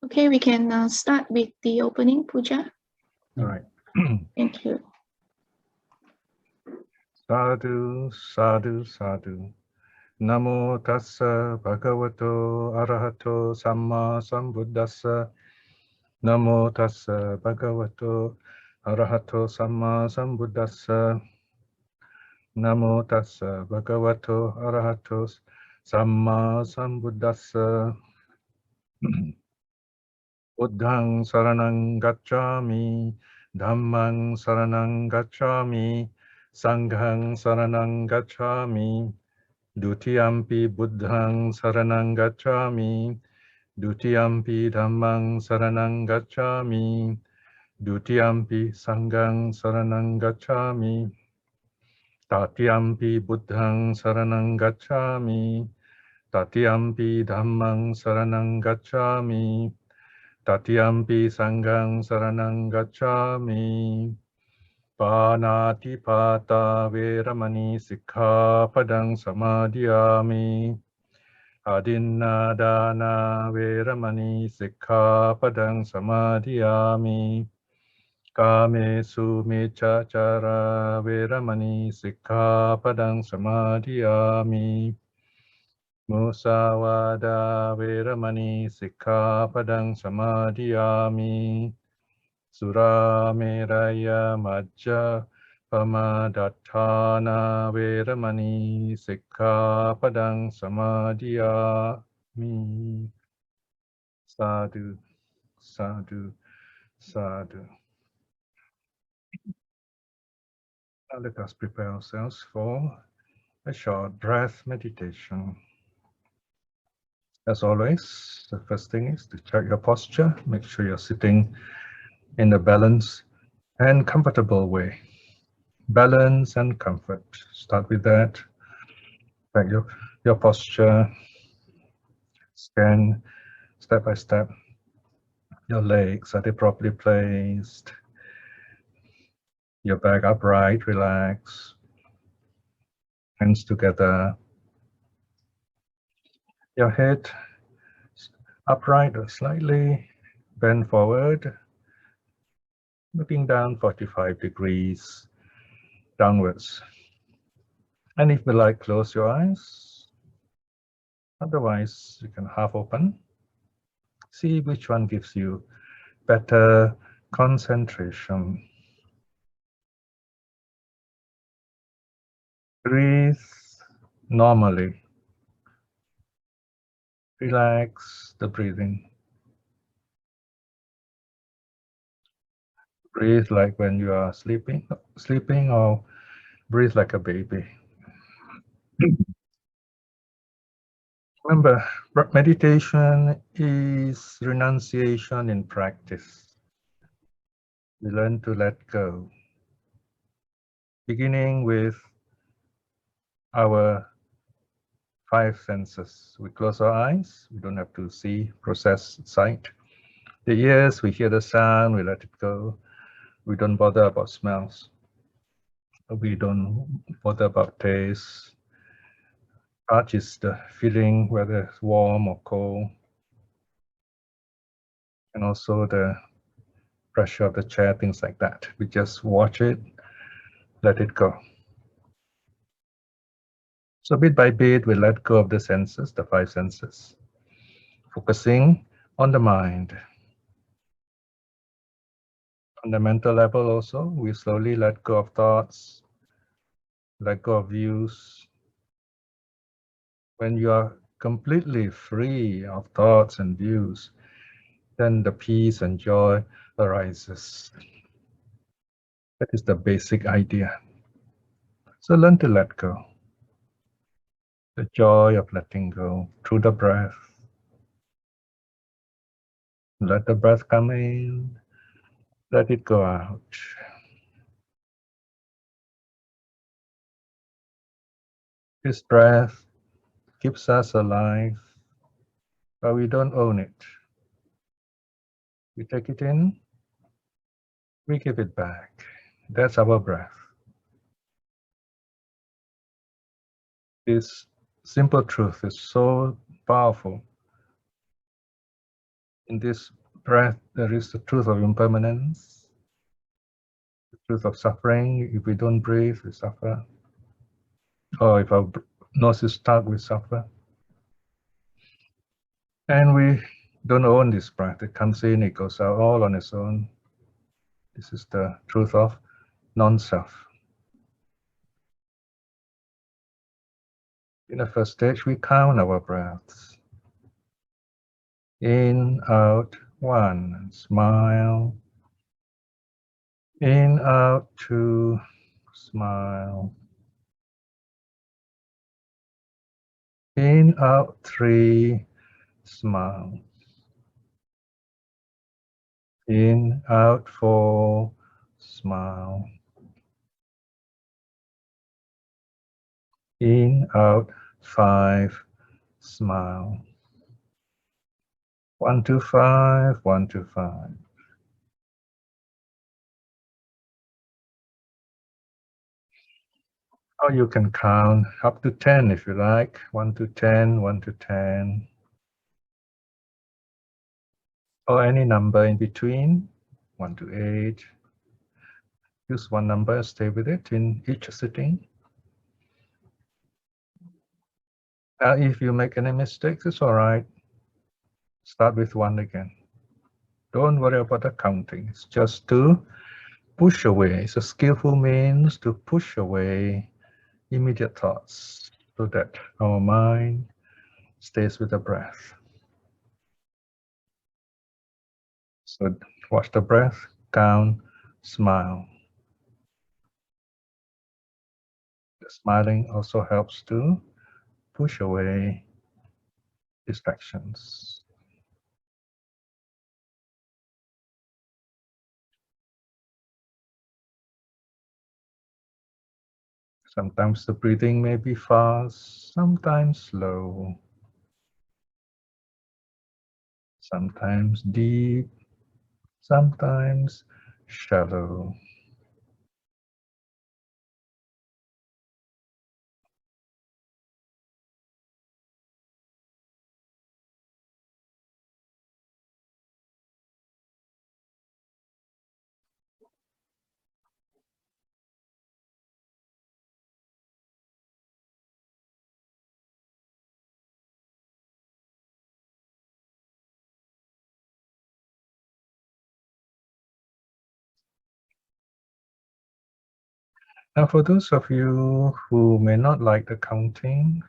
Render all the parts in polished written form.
Okay, we can start with the opening puja. All right. Thank you. Sadhu, sadhu, sadhu. Namo tassa bhagavato arahato samma sambuddhassa. Namo tassa bhagavato arahato samma sambuddhassa. Namo tassa bhagavato arahato samma sambuddhassa. Buddhang saranang gacchami, dhammang saranang gacchami, sanghang saranang gacchami, dutiyampi buddhang saranang gacchami, dutiyampi dhammang saranang gacchami, dutiyampi sanghang saranang gacchami, tatiyampi buddhang saranang gacchami, tatiyampi dhammang saranang gacchami, Tatyampi sanghang saranang gacchami. Panati pata veramani sikkhapadang samadhiyami. Adinnadana veramani sikkhapadang samadhiyami. Kamesu meccacara veramani sikkhapadang samadhiyami. Musawada veramani sikkhapadang samadhiyami. Surameraya majja pamadattana veramani sikkhapadang samadhiyami. Sadhu, sadhu, sadhu. Now let us prepare ourselves for a short breath meditation. As always, the first thing is to check your posture. Make sure you're sitting in a balanced and comfortable way. Balance and comfort. Start with that. Check your posture. Scan step by step your legs. Are they properly placed? Your back upright, relax. Hands together. Your head upright or slightly bent forward. Looking down 45 degrees downwards. And if you like, close your eyes. Otherwise, you can half open. See which one gives you better concentration. Breathe normally. Relax the breathing. Breathe like when you are sleeping or breathe like a baby. Remember, meditation is renunciation in practice. We learn to let go, beginning with our 5 senses. We close our eyes, we don't have to see, process sight. The ears, we hear the sound, we let it go. We don't bother about smells. We don't bother about taste. Touch is the feeling, whether it's warm or cold. And also the pressure of the chair, things like that. We just watch it, let it go. So bit by bit, we let go of the senses, the 5 senses, focusing on the mind. On the mental level also, we slowly let go of thoughts, let go of views. When you are completely free of thoughts and views, then the peace and joy arises. That is the basic idea. So learn to let go. The joy of letting go through the breath. Let the breath come in, let it go out. This breath keeps us alive, but we don't own it. We take it in, we give it back. That's our breath. This simple truth is so powerful. In this breath, there is the truth of impermanence, the truth of suffering. If we don't breathe, we suffer. Or if our nose is stuck, we suffer. And we don't own this breath. It comes in, it goes out all on its own. This is the truth of non-self. In the first stage, we count our breaths. In, out, 1, smile. In, out, 2, smile. In, out, 3, smile. In, out, 4, smile. In, out, 5, smile. 1 to 5, 1 to 5. Or you can count up to 10 if you like. 1 to 10, 1 to 10. Or any number in between, 1 to 8. Use one number, stay with it in each sitting. If you make any mistakes, it's all right. Start with 1 again. Don't worry about the counting. It's just to push away. It's a skillful means to push away immediate thoughts so that our mind stays with the breath. So watch the breath, count, smile. The smiling also helps to push away distractions. Sometimes the breathing may be fast, sometimes slow, sometimes deep, sometimes shallow. Now, for those of you who may not like the counting,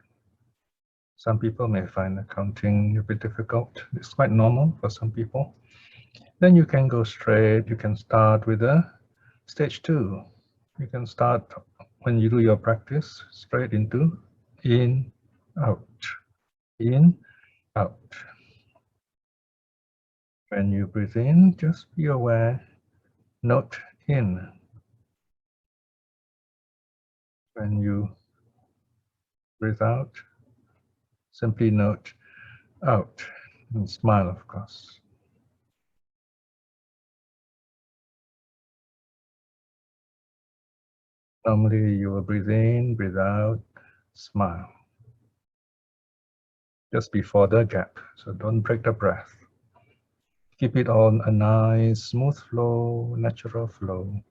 some people may find the counting a bit difficult. It's quite normal for some people. Then you can go straight. You can start with a stage 2. You can start when you do your practice straight into in, out, in, out. When you breathe in, just be aware, note in. When you breathe out, simply note out and smile, of course. Normally you will breathe in, breathe out, smile. Just before the gap, so don't break the breath. Keep it on a nice, smooth flow, natural flow.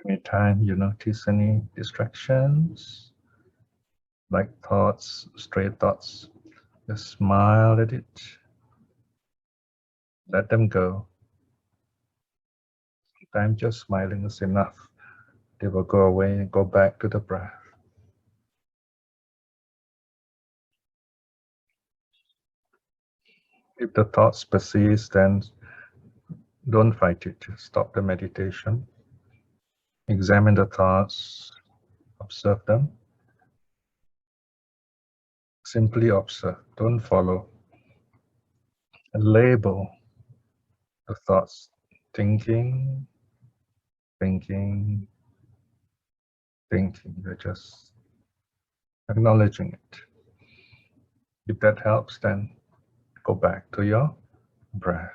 Anytime you notice any distractions, like thoughts, stray thoughts, just smile at it. Let them go. Sometimes just smiling is enough. They will go away and go back to the breath. If the thoughts persist, then don't fight it. Stop the meditation. Examine the thoughts, observe them. Simply observe, don't follow. And label the thoughts. Thinking, thinking, thinking. You're just acknowledging it. If that helps, then go back to your breath.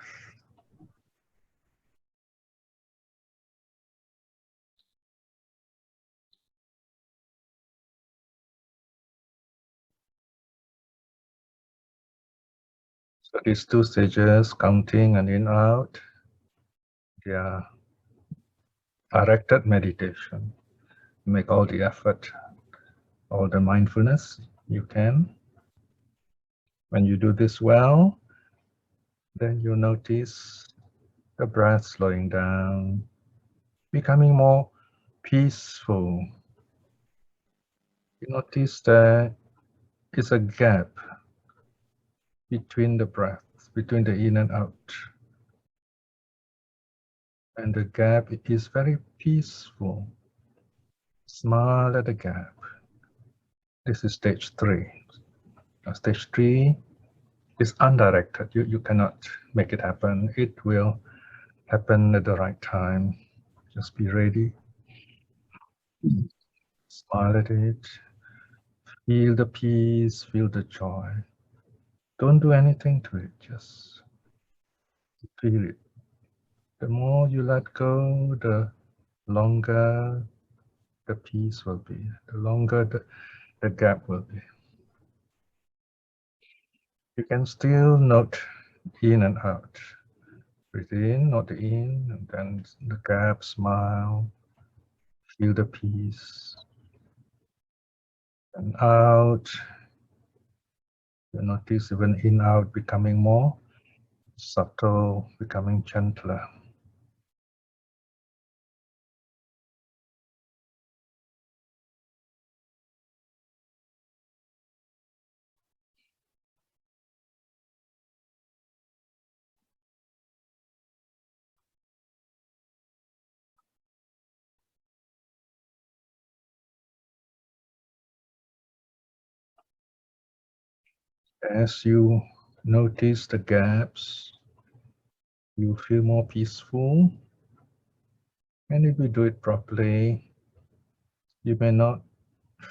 So these two stages, counting and in out, they are directed meditation. Make all the effort, all the mindfulness you can. When you do this well, then you notice the breath slowing down, becoming more peaceful. You notice there is a gap between the breaths, between the in and out. And the gap is very peaceful. Smile at the gap. This is stage 3. Now, stage 3 is undirected. You cannot make it happen. It will happen at the right time. Just be ready. Smile at it. Feel the peace, feel the joy. Don't do anything to it, just feel it. The more you let go, the longer the peace will be, the longer the gap will be. You can still note in and out. Breathe in, note the in, and then the gap, smile, feel the peace. And out, you notice even in, out becoming more subtle, becoming gentler. As you notice the gaps, you feel more peaceful. And if you do it properly, you may not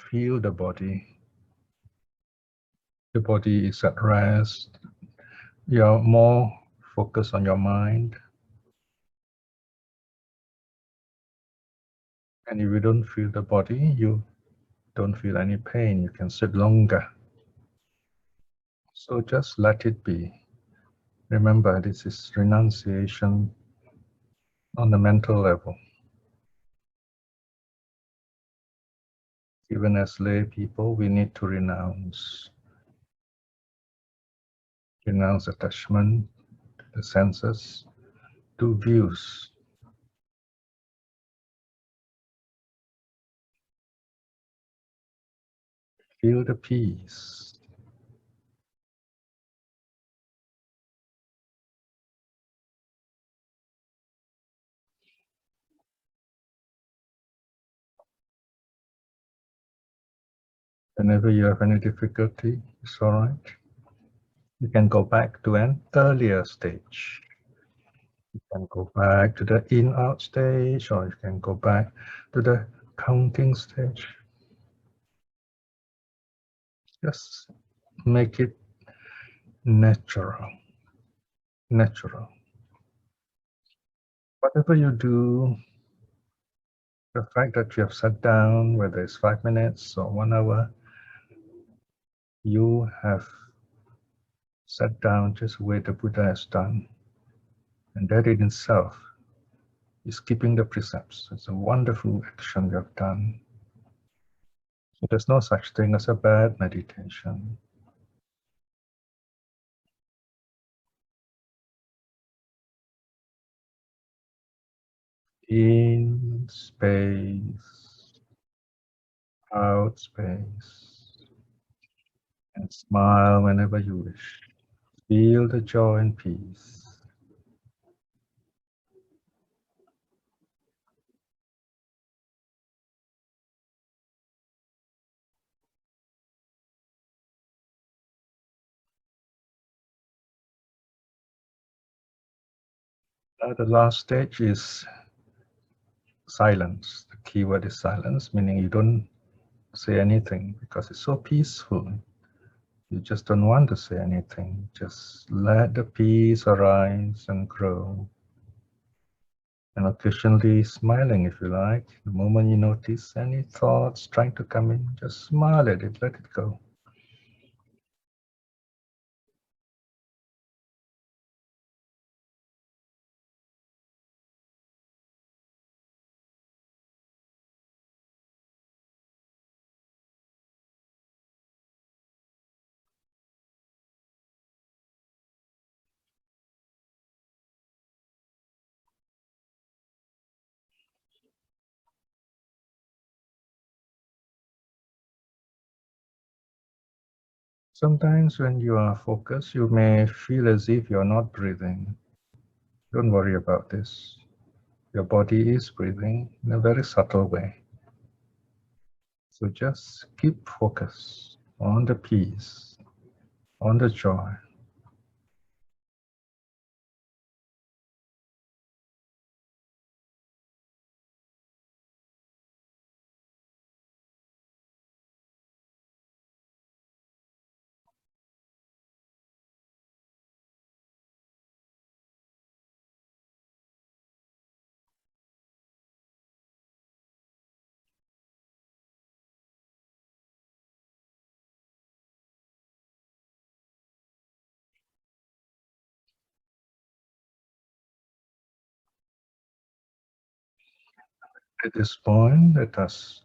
feel the body. The body is at rest. You're more focused on your mind. And if you don't feel the body, you don't feel any pain. You can sit longer. So just let it be. Remember, this is renunciation on the mental level. Even as lay people, we need to renounce attachment, the senses, to views. Feel the peace. Whenever you have any difficulty, it's all right. You can go back to an earlier stage. You can go back to the in-out stage, or you can go back to the counting stage. Just make it natural. Natural. Whatever you do, the fact that you have sat down, whether it's 5 minutes or 1 hour, you have sat down just the way the Buddha has done. And that in itself is keeping the precepts. It's a wonderful action you have done. So there's no such thing as a bad meditation. In space, out space, and smile whenever you wish. Feel the joy and peace. The last stage is silence. The key word is silence, meaning you don't say anything because it's so peaceful. You just don't want to say anything. Just let the peace arise and grow. And occasionally smiling if you like. The moment you notice any thoughts trying to come in, just smile at it, let it go. Sometimes when you are focused, you may feel as if you're not breathing. Don't worry about this. Your body is breathing in a very subtle way. So just keep focus on the peace, on the joy. At this point, let us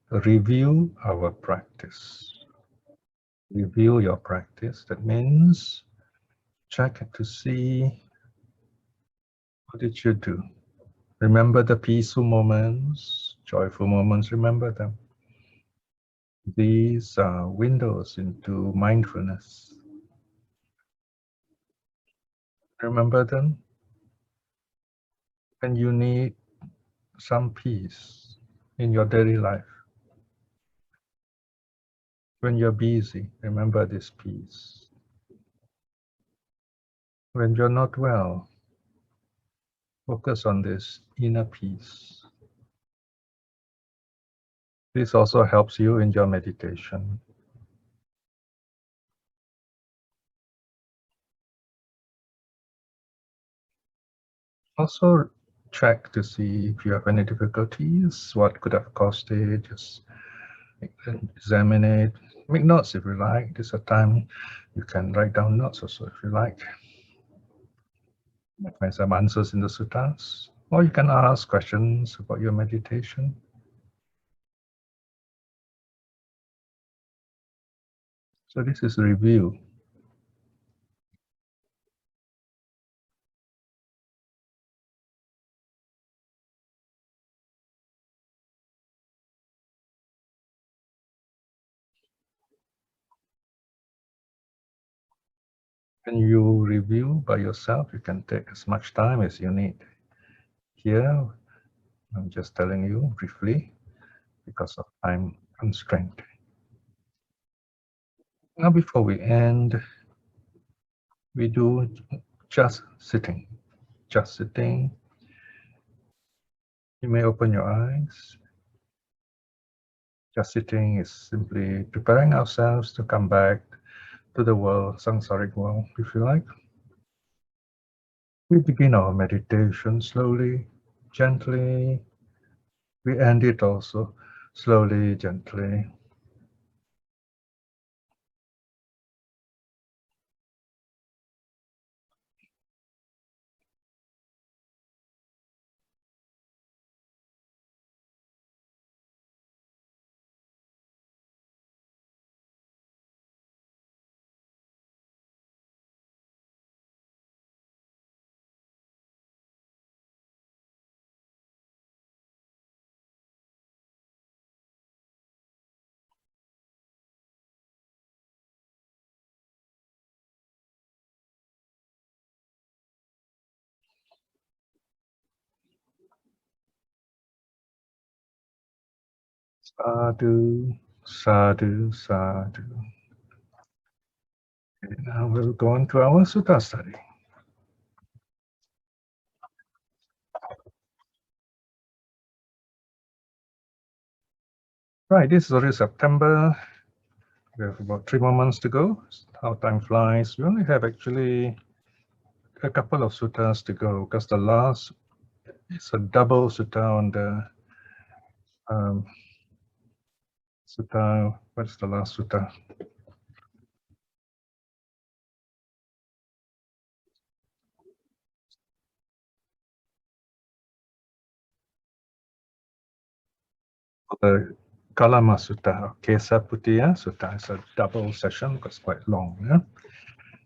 review our practice. Review your practice. That means check to see what did you do. Remember the peaceful moments, joyful moments, remember them. These are windows into mindfulness. Remember them when you need some peace in your daily life. When you're busy, remember this peace. When you're not well, focus on this inner peace. This also helps you in your meditation. Also check to see if you have any difficulties, what could have caused it. Just examine it. Make notes if you like. This is a time you can write down notes also if you like. Find some answers in the suttas, or you can ask questions about your meditation. So this is a review. When you review by yourself, you can take as much time as you need. Here, I'm just telling you briefly because of time constraint. Now, before we end, we do just sitting. Just sitting. You may open your eyes. Just sitting is simply preparing ourselves to come back to the world, samsaric world, if you like. We begin our meditation slowly, gently. We end it also slowly, gently. Sadhu, sadhu, sadhu. Okay, now we'll go on to our sutta study. Right, this is already September. We have about 3 more months to go. How time flies. We only have actually a couple of suttas to go because the last is a double sutta on the sutta. What's the last sutta? The Kalama Sutta, or Kesaputiya Sutta. It's a double session because it's quite long. Yeah?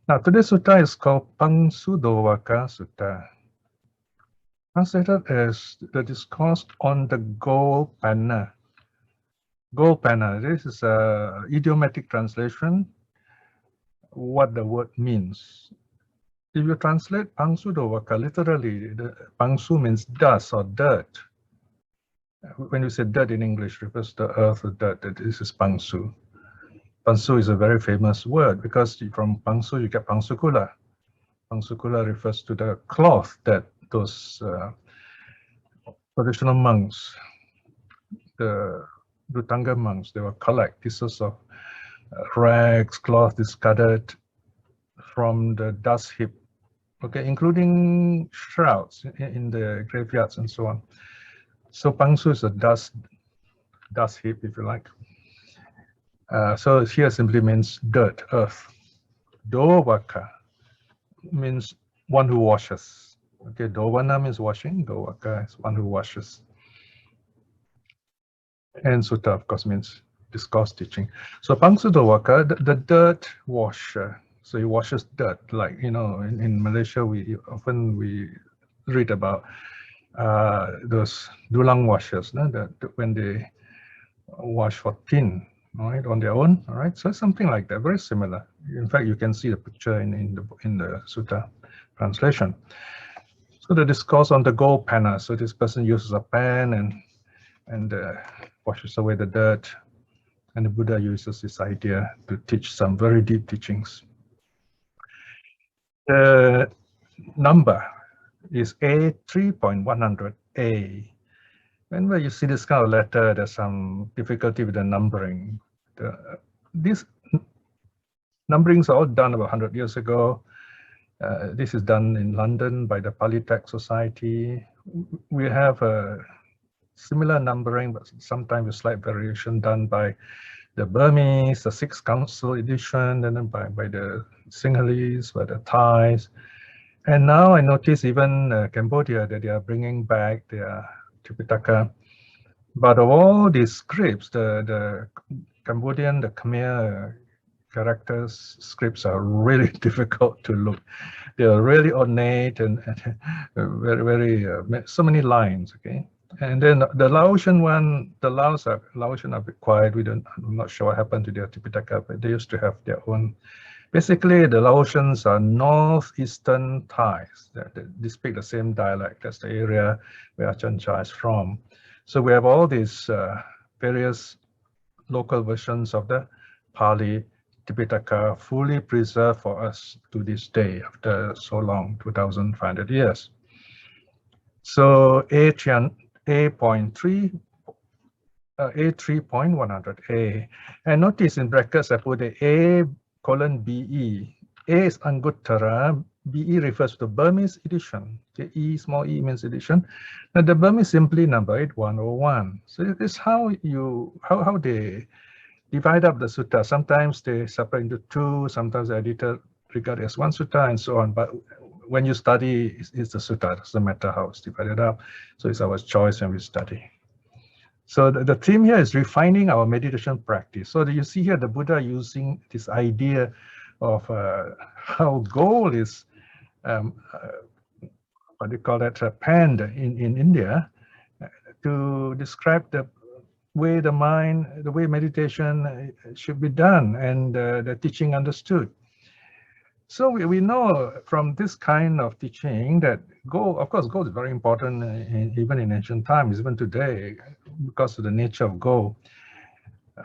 Now, today's sutta is called Pamsudhovaka Sutta. Translated as the discourse on the gold penna. Gold penna. This is a idiomatic translation. What the word means. If you translate Pamsudhovaka literally, the Pangsu means dust or dirt. When you say dirt in English, refers to earth or dirt. This is Pangsu. Pangsu is a very famous word because from Pangsu you get Pangsukula. Pangsukula refers to the cloth that those traditional monks, the Rutanga monks, they will collect pieces of rags, cloth discarded from the dust heap, okay, including shrouds in the graveyards and so on. So Pangsu is a dust heap, if you like. So here simply means dirt, earth. Dovaka means one who washes. Okay, Dovana means washing, Dovaka is one who washes. And Sutta, of course, means discourse teaching. So Pangsudhovaka, the dirt washer. So he washes dirt, like, you know, in Malaysia, we often read about those dulang washers, no? That when they wash for tin, right, on their own, all right? So something like that, very similar. In fact, you can see the picture in the Sutta translation. So the discourse on the gold penna. So this person uses a pen and washes away the dirt. And the Buddha uses this idea to teach some very deep teachings. The number is A3.100A. Whenever you see this kind of letter, there's some difficulty with the numbering. These numberings are all done about 100 years ago. This is done in London by the Polytech Society. We have a similar numbering, but sometimes a slight variation done by the Burmese, the Sixth Council edition, and then by the Sinhalese, by the Thais. And now I notice even Cambodia that they are bringing back their Tripitaka. But of all these scripts, the Cambodian, the Khmer characters, scripts are really difficult to look. They are really ornate and very, very, so many lines, okay? And then the Laotian one, the Laotian are quiet. I'm not sure what happened to their Tipitaka, but they used to have their own. Basically, the Laotians are northeastern Thais. They speak the same dialect. That's the area where Ajahn Chah is from. So we have all these various local versions of the Pali Tipitaka fully preserved for us to this day after so long, 2,500 years. So A3.100A. And notice in brackets I put the A:(BE). A is Anguttara, BE refers to the Burmese edition. The E, small e means edition. Now the Burmese simply number 8101. So this is how they divide up the sutta. Sometimes they separate into two, sometimes the editor regard as one sutta and so on. But when you study, it's the sutta. It doesn't matter how it's divided up. So it's our choice when we study. So the theme here is refining our meditation practice. So you see here the Buddha using this idea of how gold is, what do you call that, panned in India to describe the way the mind, the way meditation should be done and the teaching understood. So we know from this kind of teaching that gold, of course, gold is very important even in ancient times, even today, because of the nature of gold.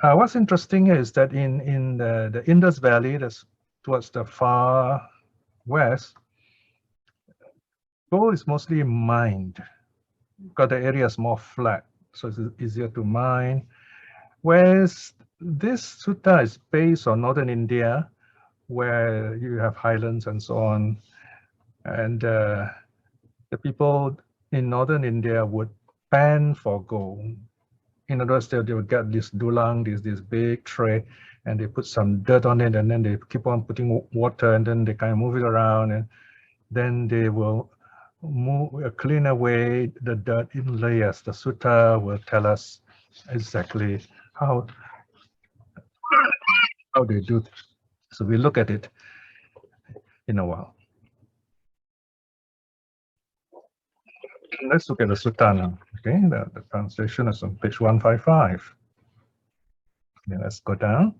What's interesting is that in the Indus Valley, that's towards the far west, gold is mostly mined because the area is more flat, so it's easier to mine. Whereas this sutta is based on northern India, where you have highlands and so on, and the people in northern India would pan for gold. In other words, they would get this dulang, this big tray, and they put some dirt on it, and then they keep on putting water, and then they kind of move it around, and then they will clean away the dirt in layers. The sutta will tell us exactly how they do this. So we look at it in a while. Let's look at the sutta now. Okay, the translation is on page 155. Okay, let's go down.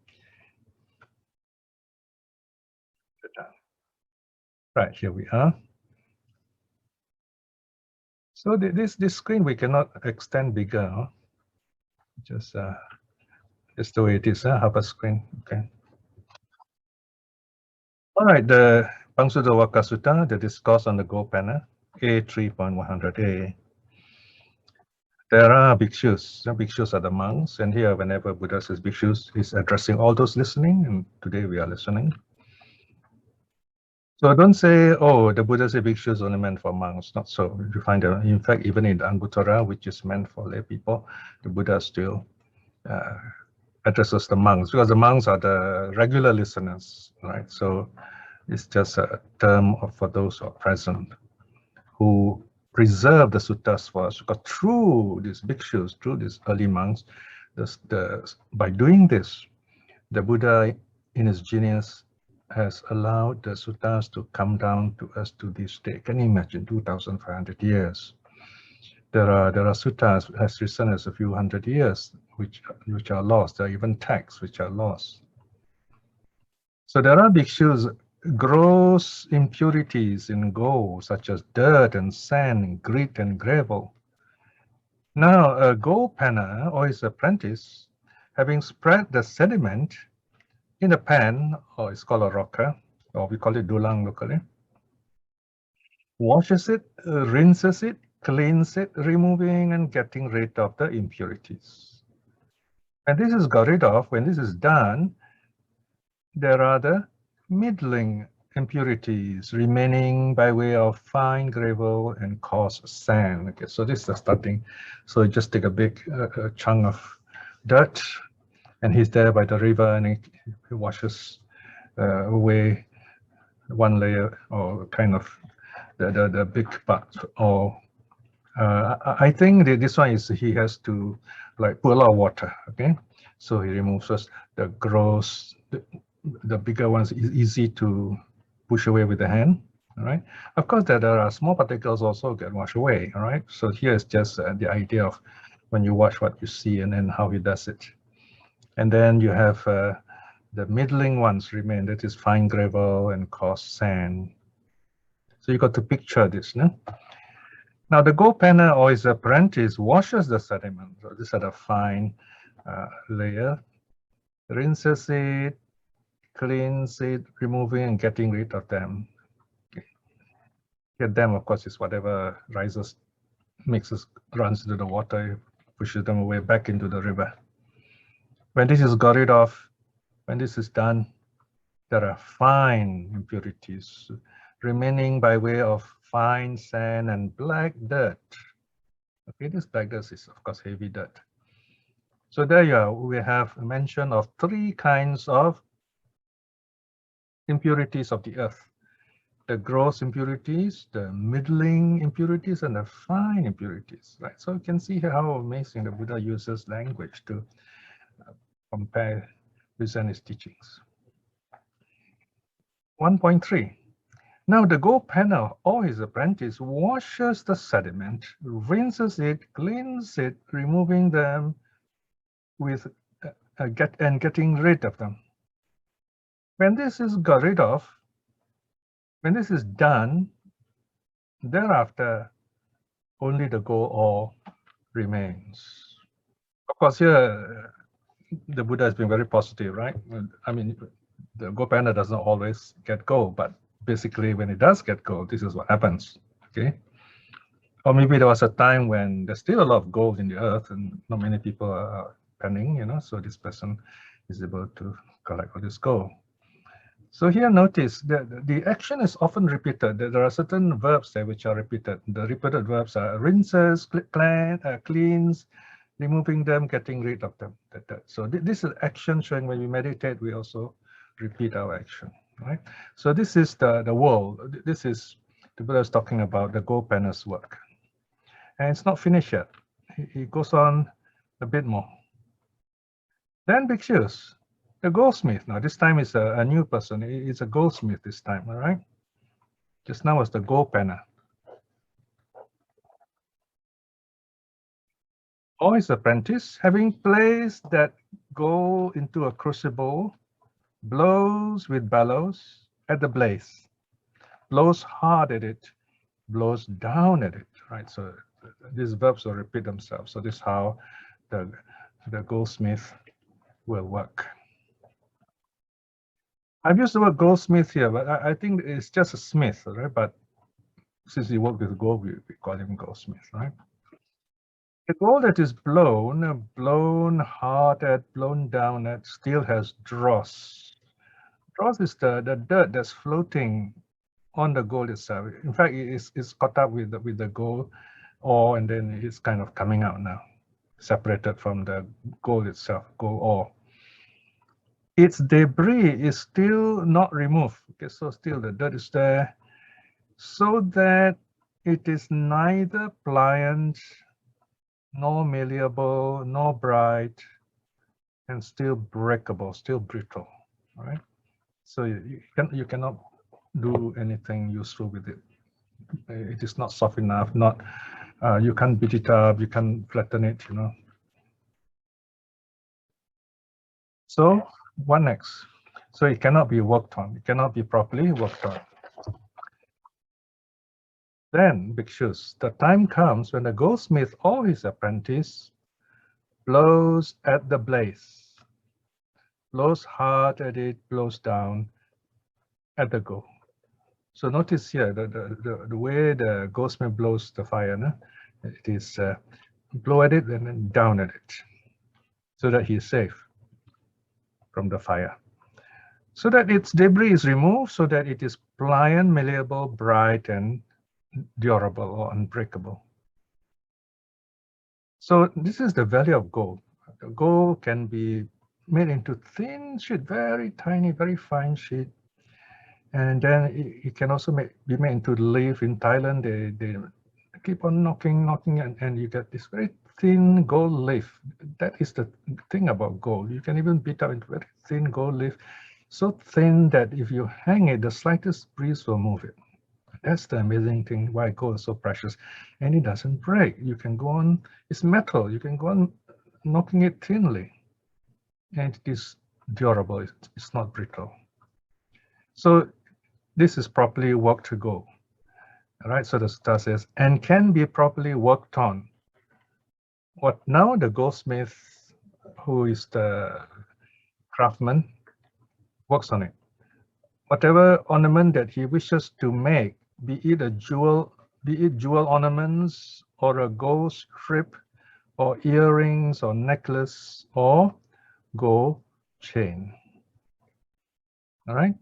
Right, here we are. So this screen we cannot extend bigger. Huh? Just the way it is, half a screen. Okay. All right, the Pamsudhovaka Sutta, the discourse on the gold penna, A3.100a. There are bhikshus. The bhikshus are the monks, and here, whenever Buddha says bhikshus, he's addressing all those listening, and today we are listening. So don't say, oh, the Buddha said bhikshus only meant for monks. Not so. You find that, in fact, even in the Anguttara, which is meant for lay people, the Buddha still addresses the monks, because the monks are the regular listeners, right? So it's just a term for those who are present, who preserve the suttas for us. Because through these bhikshus, through these early monks, by doing this, the Buddha, in his genius, has allowed the suttas to come down to us to this day. Can you imagine 2,500 years? There are suttas as recent as a few hundred years which are lost. There are even texts which are lost. So there are bhikshus, gross impurities in gold, such as dirt and sand, grit and gravel. Now, a gold penna or his apprentice, having spread the sediment in a pan, or it's called a rocker, or we call it dulang locally, washes it, rinses it, cleans it, removing and getting rid of the impurities. And this is got rid of. When this is done, there are the middling impurities remaining by way of fine gravel and coarse sand. Okay, so this is the starting. So you just take a big chunk of dirt, and he's there by the river, and he washes away one layer, or kind of the big part. Or I think this one is he has to like put a lot of water. Okay, so he removes first the gross. The bigger ones is easy to push away with the hand. All right. Of course, there are small particles also get washed away. All right. So here is just the idea of when you watch what you see and then how he does it. And then you have the middling ones remain. That is fine gravel and coarse sand. So you got to picture this, no? Now the gold penna or his apprentice washes the sediment. So this is a fine layer, rinses it, cleans it, removing and getting rid of them. Okay. Get them, of course, is whatever rises, runs into the water, pushes them away back into the river. When this is got rid of, when this is done, there are fine impurities remaining by way of fine sand and black dirt. Okay, this black dirt is, of course, heavy dirt. So there you are. We have a mention of 3 kinds of impurities of the earth: the gross impurities, the middling impurities, and the fine impurities. Right. So you can see here how amazing the Buddha uses language to compare, present his teachings. 1.3. Now the gold penna or his apprentice washes the sediment, rinses it, cleans it, removing them with getting rid of them. When this is got rid of, when this is done, thereafter only the gold ore remains. Of course, here the Buddha has been very positive, right? I mean, the gold penna does not always get gold, but basically when it does get gold, this is what happens. Okay. Or maybe there was a time when there's still a lot of gold in the earth and not many people are cunning, so this person is able to collect all this gold. So here notice that the action is often repeated. There are certain verbs there which are repeated. The repeated verbs are rinses, cleans, removing them, getting rid of them. So this is action showing when we meditate, we also repeat our action, right? So this is the world. This is the Buddha is talking about the Gopanna's work. And it's not finished yet. He goes on a bit more. Then bhikshus, the goldsmith. Now this time is a new person. It's a goldsmith this time, all right? Just now was the Gopanna. Or his apprentice, having placed that gold into a crucible, blows with bellows at the blaze, blows hard at it, blows down at it, right? So these verbs will repeat themselves. So this is how the goldsmith will work. I've used the word goldsmith here, but I think it's just a smith, right? But since he worked with gold, we call him goldsmith, right? The gold that is blown hard at, blown down at, still has dross. Dross is the dirt that's floating on the gold itself. In fact, it's caught up with the gold ore, and then it's kind of coming out now, separated from the gold itself, gold ore. Its debris is still not removed. Okay, so still the dirt is there, so that it is neither pliant, nor malleable, nor bright, and still breakable, still brittle. All right. So you cannot do anything useful with it. It is not soft enough. You can't beat it up. You can't flatten it. So what next? So it cannot be worked on. It cannot be properly worked on. Then, bhikshus, the time comes when the goldsmith or his apprentice blows at the blaze, blows hard at it, blows down at the gold. So notice here the way the goldsmith blows the fire. No? It is blow at it and then down at it, so that he is safe from the fire. So that its debris is removed, so that it is pliant, malleable, bright, and durable or unbreakable. So this is the value of gold. The gold can be made into thin sheet, very tiny, very fine sheet. And then it can also be made into leaf. In Thailand, they keep on knocking, and you get this very thin gold leaf. That is the thing about gold. You can even beat up into very thin gold leaf, so thin that if you hang it, the slightest breeze will move it. That's the amazing thing why gold is so precious. And it doesn't break. You can go on, it's metal. You can go on knocking it thinly. And it is durable. It's not brittle. So this is properly worked gold. All right, so the Sutta says, and can be properly worked on. What now the goldsmith, who is the craftsman, works on it. Whatever ornament that he wishes to make, be it jewel ornaments, or a gold strip, or earrings, or necklace, or gold chain. All right?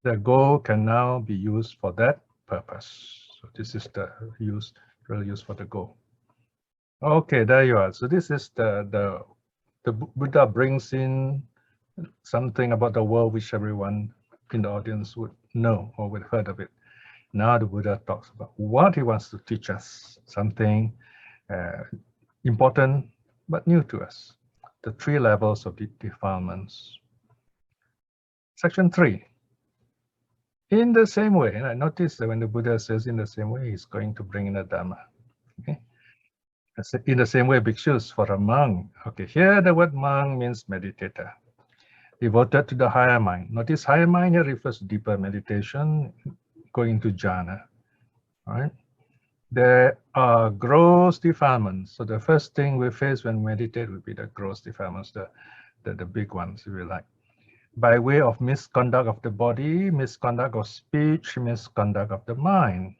The gold can now be used for that purpose. So this is the real use for the gold. Okay, there you are. So this is the Buddha brings in something about the world which everyone in the audience would know or would have heard of it. Now the Buddha talks about what he wants to teach us, something important but new to us, the 3 levels of defilements. Section 3. In the same way, and I notice that when the Buddha says in the same way, he's going to bring in a Dhamma. Okay? In the same way, bhikshus, for a monk. Okay, here the word monk means meditator, devoted to the higher mind. Notice higher mind here refers to deeper meditation, going to jhana. All right? There are gross defilements. So the first thing we face when we meditate would be the gross defilements, the big ones, if you like. By way of misconduct of the body, misconduct of speech, misconduct of the mind.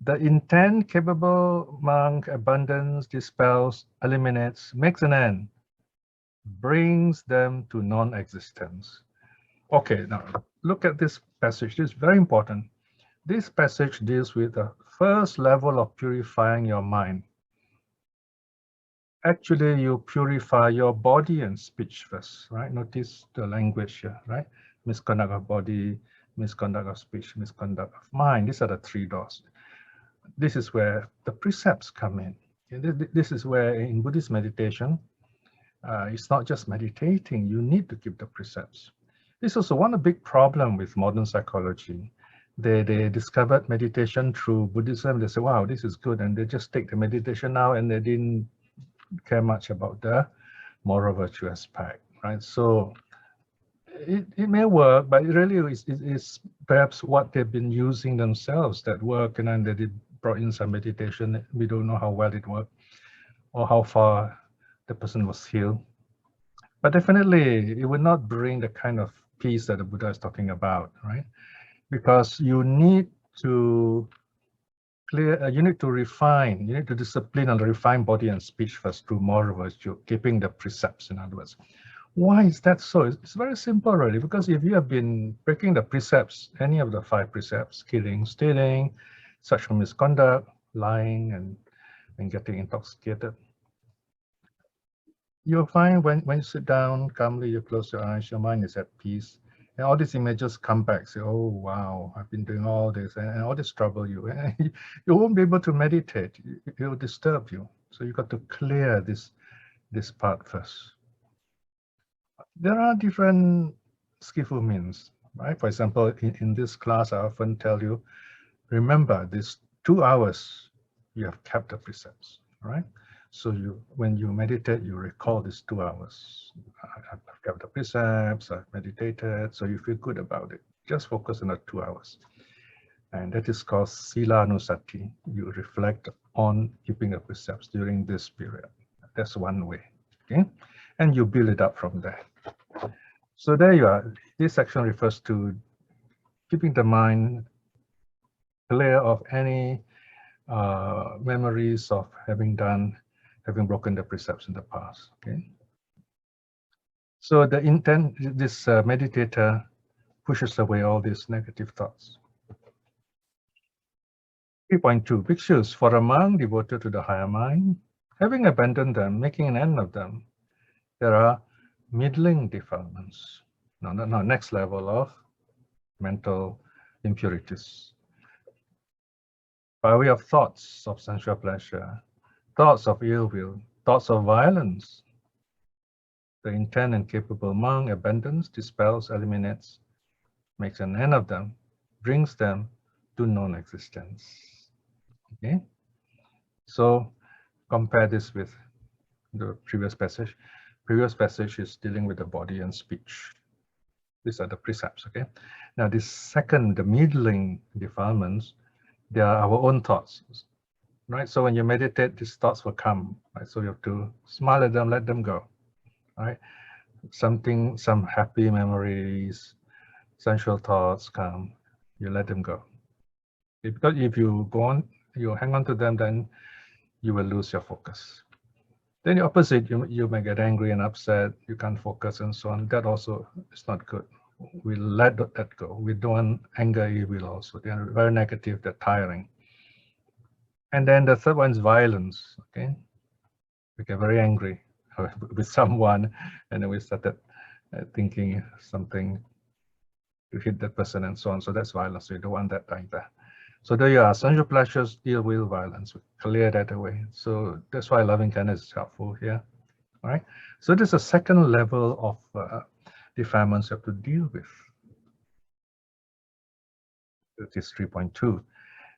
The intent capable monk abundance, dispels, eliminates, makes an end, brings them to non-existence. Okay, now look at this passage. This is very important. This passage deals with the first level of purifying your mind. Actually, you purify your body and speech first, right? Notice the language here, right? Misconduct of body, misconduct of speech, misconduct of mind. These are the three doors. This is where the precepts come in. This is where in Buddhist meditation, it's not just meditating, you need to keep the precepts. This is also one big problem with modern psychology. They discovered meditation through Buddhism. They say, wow, this is good. And they just take the meditation now and they didn't care much about the moral virtue aspect, right? So it may work, but it really is perhaps what they've been using themselves that work, and then they did brought in some meditation. We don't know how well it worked or how far the person was healed. But definitely, it would not bring the kind of peace that the Buddha is talking about, right? Because you need to you need to refine, you need to discipline and refine body and speech first through moral virtue, keeping the precepts, in other words. Why is that so? It's very simple, really, because if you have been breaking the precepts, any of the 5 precepts, killing, stealing, sexual misconduct, lying, and getting intoxicated, you'll find when you sit down calmly, you close your eyes, your mind is at peace. And all these images come back, say, oh, wow, I've been doing all this, and all this trouble you. You won't be able to meditate. It will disturb you. So you've got to clear this part first. There are different skillful means, right? For example, in this class, I often tell you, remember this 2 hours, you have kept the precepts, right? So when you meditate, you recall these 2 hours. I've kept the precepts, I've meditated, so you feel good about it. Just focus on the 2 hours. And that is called Sila Anusati. You reflect on keeping the precepts during this period. That's one way, okay? And you build it up from there. So there you are. This section refers to keeping the mind clear of any memories of having broken the precepts in the past. Okay. So the intent, this meditator pushes away all these negative thoughts. 3.2 Bhikshus, for a monk devoted to the higher mind, having abandoned them, making an end of them, there are middling defilements. No, next level of mental impurities. By way of thoughts of sensual pleasure, thoughts of ill will, thoughts of violence, the intent and capable monk abandons, dispels, eliminates, makes an end of them, brings them to non-existence. Okay, so compare this with the previous passage. Previous passage is dealing with the body and speech. These are the precepts. Okay, now this second, the middling defilements, they are our own thoughts, right? So when you meditate, these thoughts will come, right? So you have to smile at them, let them go, right? Some happy memories, sensual thoughts come, you let them go. Because if you go on, you hang on to them, then you will lose your focus. Then the opposite, you may get angry and upset, you can't focus and so on. That also is not good. We let that go. We don't want anger, evil also. They are very negative, they're tiring. And then the third one is violence, okay? We get very angry with someone, and then we started thinking something to hit that person and so on. So that's violence. We don't want that either. So there you are. Sensual pleasures deal with violence. We clear that away. So that's why loving kindness is helpful here. All right. So there's a second level of defilements you have to deal with. It is 3.2.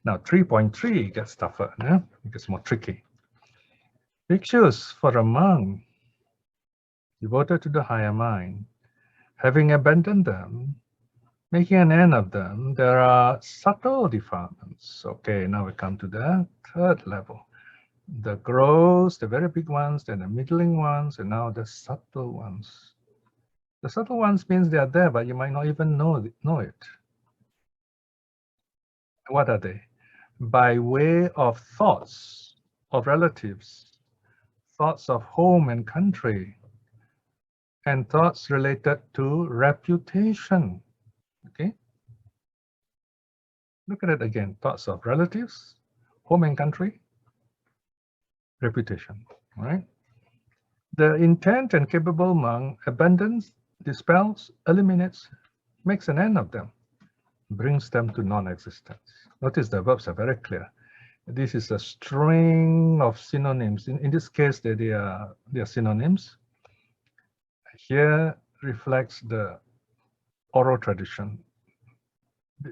Now 3.3 gets tougher. Yeah? It gets more tricky. Bhikshus, for a monk devoted to the higher mind, having abandoned them, making an end of them, there are subtle defilements. Okay, now we come to the third level. The gross, the very big ones, then the middling ones, and now the subtle ones. The subtle ones means they are there, but you might not even know it. What are they? by way of thoughts of relatives, thoughts of home and country, and thoughts related to reputation. Okay? Look at it again. Thoughts of relatives, home and country, reputation. Right? The intent and capable monk abandons, dispels, eliminates, makes an end of them, brings them to non-existence. Notice the verbs are very clear. This is a string of synonyms. In this case, they are synonyms. Here reflects the oral tradition.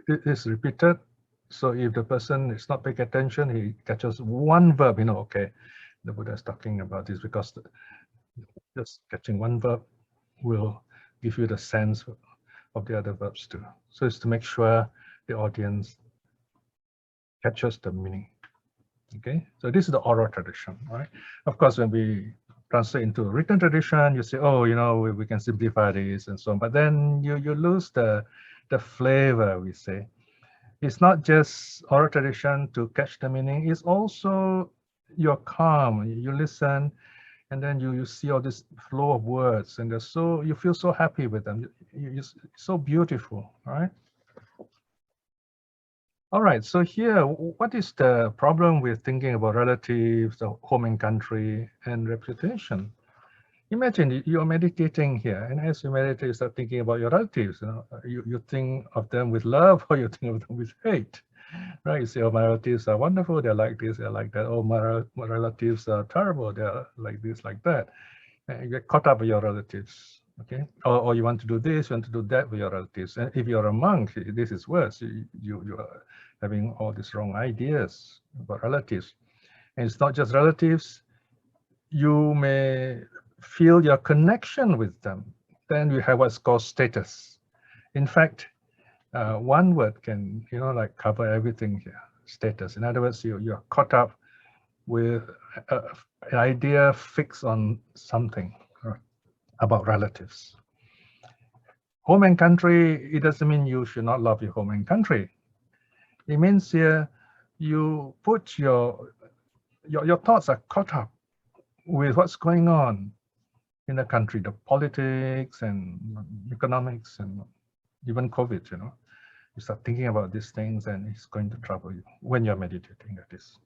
It is repeated. So if the person is not paying attention, he catches one verb, okay, the Buddha is talking about this, because just catching one verb will give you the sense of the other verbs too. So it's to make sure the audience catches the meaning. Okay, so this is the oral tradition, right? Of course, when we translate into written tradition, you say, oh, we can simplify this and so on, but then you lose the flavor, we say. It's not just oral tradition to catch the meaning, it's also you're calm, you listen, and then you see all this flow of words, and you feel so happy with them. It's so beautiful, right? All right, so here, what is the problem with thinking about relatives, the home and country, and reputation? Imagine you're meditating here, and as you meditate, you start thinking about your relatives. You think of them with love, or you think of them with hate, right? You say, oh, my relatives are wonderful, they're like this, they're like that. Oh, my relatives are terrible, they're like this, like that. And you get caught up with your relatives, okay? Or you want to do this, you want to do that with your relatives. And if you're a monk, this is worse. You are having all these wrong ideas about relatives. And it's not just relatives. You may feel your connection with them. Then we have what's called status. In fact, one word can, like cover everything here, status. In other words, you're caught up with an idea fixed on something about relatives. Home and country, it doesn't mean you should not love your home and country. It means here you put your thoughts are caught up with what's going on in the country, the politics and economics and even COVID, You start thinking about these things and it's going to trouble you when you're meditating, that is.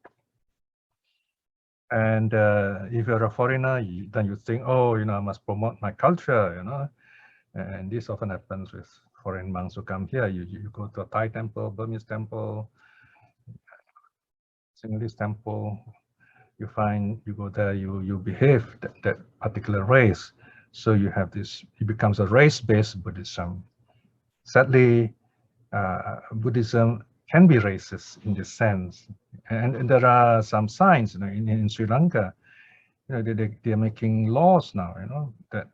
And if you're a foreigner, then you think, oh, I must promote my culture, And this often happens with foreign monks who come here. You go to a Thai temple, Burmese temple, Sinhalese temple, you go there, you behave that particular race. So you have this, it becomes a race-based Buddhism. Sadly, Buddhism can be racist in this sense. And there are some signs, in Sri Lanka, they're making laws now, that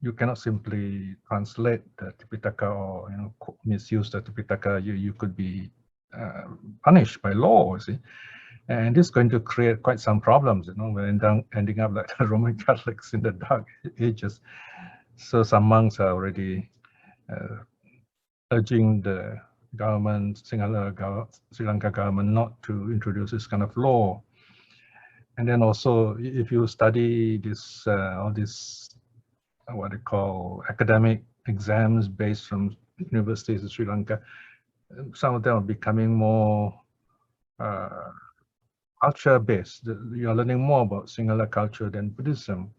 you cannot simply translate the Tipitaka or, misuse the Tipitaka. You could be punished by law, you see. And this is going to create quite some problems, we're ending up like the Roman Catholics in the Dark Ages. So some monks are already urging the government, Sri Lanka government, not to introduce this kind of law. And then also, if you study this, all this, what they call academic exams based from universities in Sri Lanka, some of them are becoming more culture-based. You're learning more about Sinhala culture than Buddhism.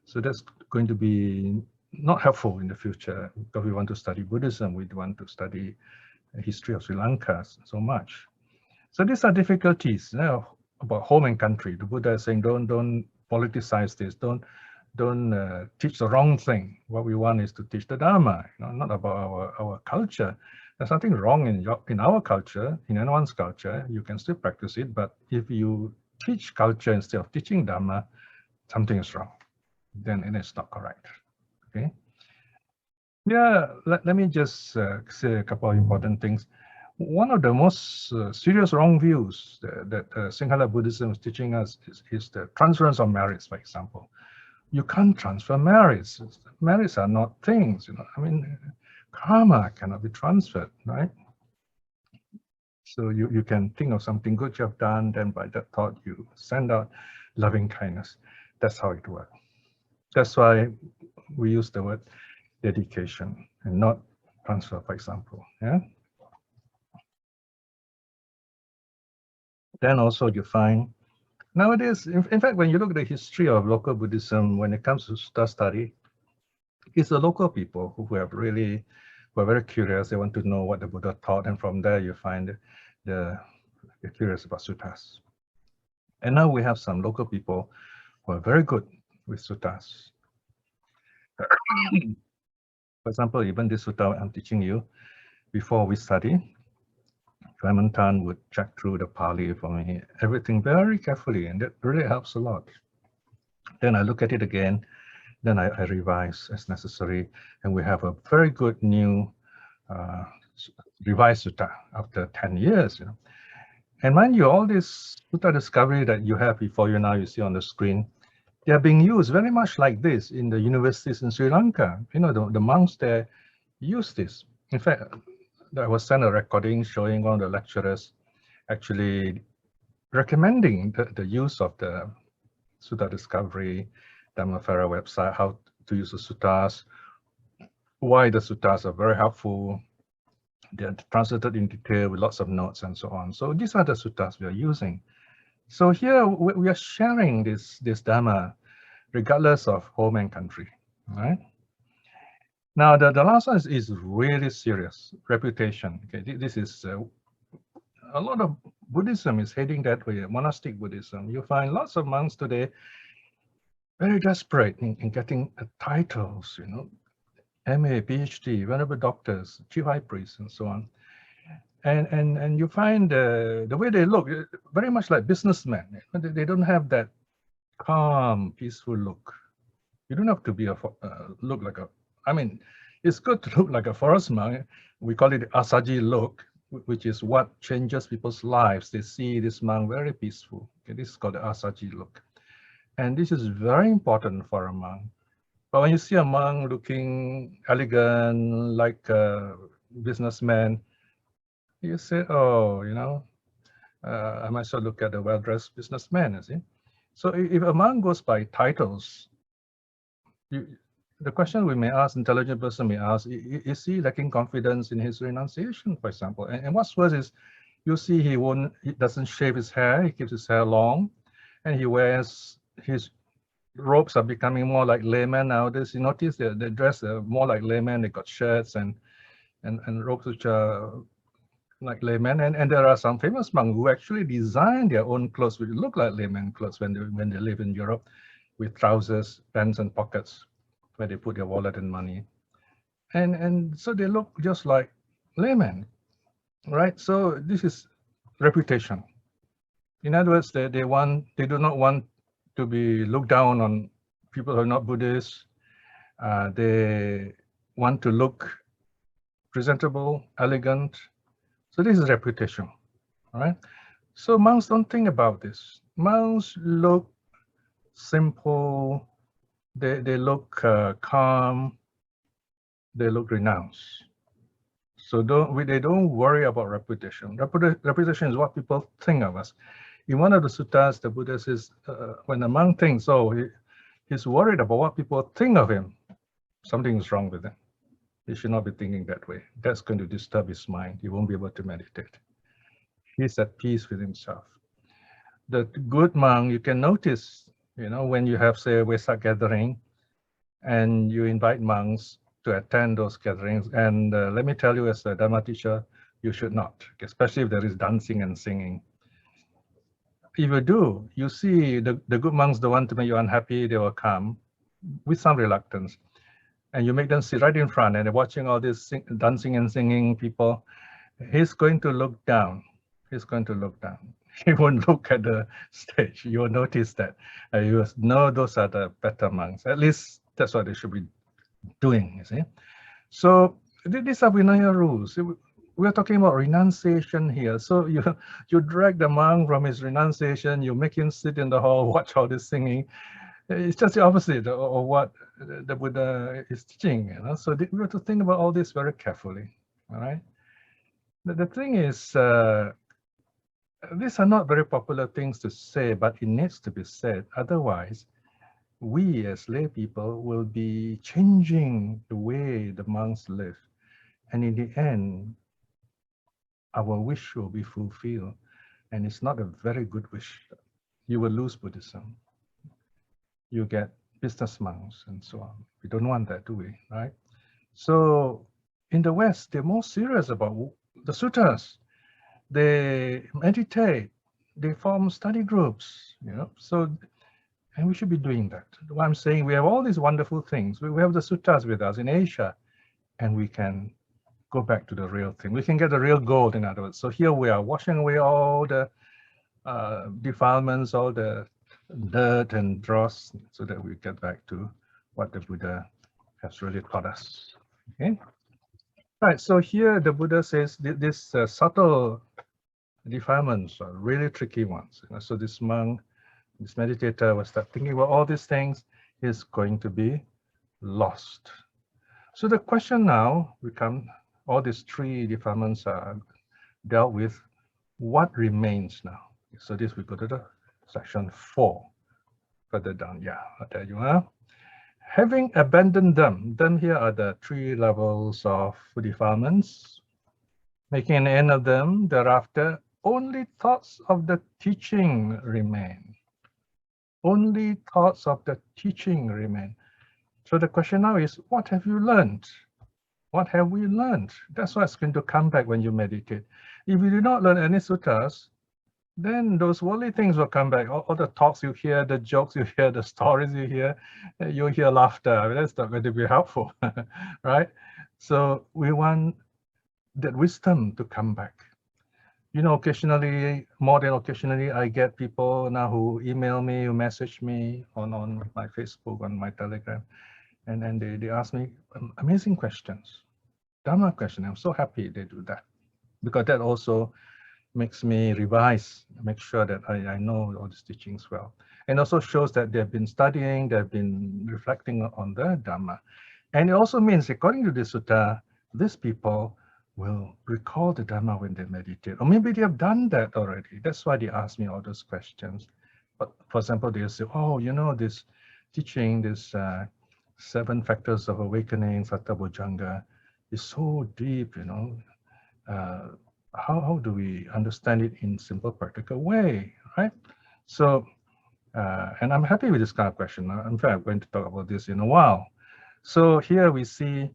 So that's going to be not helpful in the future, because we want to study Buddhism. We want to study the history of Sri Lanka so much. So these are difficulties about home and country. The Buddha is saying, don't politicize this. Don't teach the wrong thing. What we want is to teach the Dharma, not about our culture. There's nothing wrong in our culture, in anyone's culture. You can still practice it, but if you teach culture instead of teaching Dharma, something is wrong. Then it's not correct. Okay. Yeah, let me just say a couple of important things. One of the most serious wrong views that Sinhala Buddhism is teaching us is the transference of merits, for example. You can't transfer merits. Merits are not things, I mean, karma cannot be transferred, right? So you can think of something good you have done, then by that thought you send out loving kindness. That's how it works. That's why we use the word dedication and not transfer, for example. Yeah. Then also you find nowadays, in fact, when you look at the history of local Buddhism, when it comes to Sutta study, it's the local people who are very curious. They want to know what the Buddha taught, and from there you find they're curious about suttas. And now we have some local people who are very good with suttas. For example, even this sutta I'm teaching you, before we study, Piya Tan would check through the Pali for me, everything very carefully, and that really helps a lot. Then I look at it again, then I revise as necessary, and we have a very good new revised sutta after 10 years. And mind you, all this sutta discovery that you have before you now, you see on the screen, they are being used very much like this in the universities in Sri Lanka. The monks there use this. In fact, I was sent a recording showing one of the lecturers actually recommending the use of the Sutta Discovery Dhammafara website, how to use the suttas, why the suttas are very helpful. They're translated in detail with lots of notes and so on. So these are the suttas we are using. So here we are sharing this Dhamma regardless of home and country, right? Now the last one is really serious, reputation. Okay, this is a lot of Buddhism is heading that way, monastic Buddhism. You find lots of monks today very desperate in getting titles, MA, PhD, venerable doctors, chief high priests, and so on. And you find the way they look very much like businessmen. They don't have that calm, peaceful look. You don't have to be look like a. I mean, it's good to look like a forest monk. We call it asaji look, which is what changes people's lives. They see this monk very peaceful. Okay, this is called the asaji look, and this is very important for a monk. But when you see a monk looking elegant, like a businessman, you say, oh, I might as well look at a well-dressed businessman, you see. So if a monk goes by titles, the question we may ask, intelligent person may ask, is he lacking confidence in his renunciation, for example? And what's worse is, you see he doesn't shave his hair, he keeps his hair long, and he wears his robes are becoming more like laymen nowadays. You notice they dress more like laymen. They got shirts and robes which are like laymen. And there are some famous monks who actually design their own clothes which look like laymen clothes when they live in Europe, with trousers, pants, and pockets where they put their wallet and money. And so they look just like laymen, right? So this is reputation. In other words, they do not want to be looked down on people who are not Buddhists. They want to look presentable, elegant. So this is reputation, all right? So monks don't think about this. Monks look simple. They look calm. They look renounced. So they don't worry about reputation. Reputation is what people think of us. In one of the suttas, the Buddha says, when a monk thinks, oh, he's worried about what people think of him, something is wrong with him. He should not be thinking that way. That's going to disturb his mind. He won't be able to meditate. He's at peace with himself. The good monk, you can notice, when you have, say, a Wesak gathering, and you invite monks to attend those gatherings. And let me tell you, as a Dhamma teacher, you should not, especially if there is dancing and singing. If you do, you see the good monks don't want to make you unhappy, they will come with some reluctance. And you make them sit right in front and they're watching all this dancing and singing people. He's going to look down. He's going to look down. He won't look at the stage. You will notice that. You will know those are the better monks. At least that's what they should be doing, you see. So these are Vinaya rules. We're talking about renunciation here. So you drag the monk from his renunciation, you make him sit in the hall, watch all this singing. It's just the opposite of what the Buddha is teaching. So we have to think about all this very carefully. All right. The thing is, these are not very popular things to say, but it needs to be said. Otherwise, we as lay people will be changing the way the monks live. And in the end, our wish will be fulfilled. And it's not a very good wish. You will lose Buddhism. You get business monks and so on. We don't want that, do we? Right? So in the West, they're more serious about the suttas. They meditate. They form study groups. So, and we should be doing that. What I'm saying, we have all these wonderful things. We have the suttas with us in Asia, and we can go back to the real thing. We can get the real gold, in other words. So here we are washing away all the defilements, all the dirt and dross, so that we get back to what the Buddha has really taught us. Okay. Right. So here the Buddha says this subtle defilements are really tricky ones. So this monk, this meditator will start thinking about all these things, is going to be lost. So the question now becomes, all these three defilements are dealt with, what remains now? So this we go to the section 4, further down. Yeah, there you are. Having abandoned them here are the 3 levels of defilements. Making an end of them, thereafter, only thoughts of the teaching remain. Only thoughts of the teaching remain. So the question now is, what have you learned? What have we learned? That's what's going to come back when you meditate. If you do not learn any suttas, then those worldly things will come back. All the talks you hear, the jokes you hear, the stories you hear, you'll hear laughter. I mean, that's not going to be helpful, right? So we want that wisdom to come back. Occasionally, more than occasionally, I get people now who email me, who message me on my Facebook, on my Telegram, and they ask me amazing questions, Dharma question. I'm so happy they do that, because that also makes me revise, make sure that I know all these teachings well. And also shows that they've been studying, they've been reflecting on the Dhamma. And it also means, according to the sutta, these people will recall the Dhamma when they meditate. Or maybe they have done that already. That's why they ask me all those questions. But for example, they'll say, oh, this teaching, this 7 factors of awakening, Satta Bojjhanga, is so deep, how do we understand it in simple, practical way, right? So, and I'm happy with this kind of question. In fact, I'm going to talk about this in a while. So here we see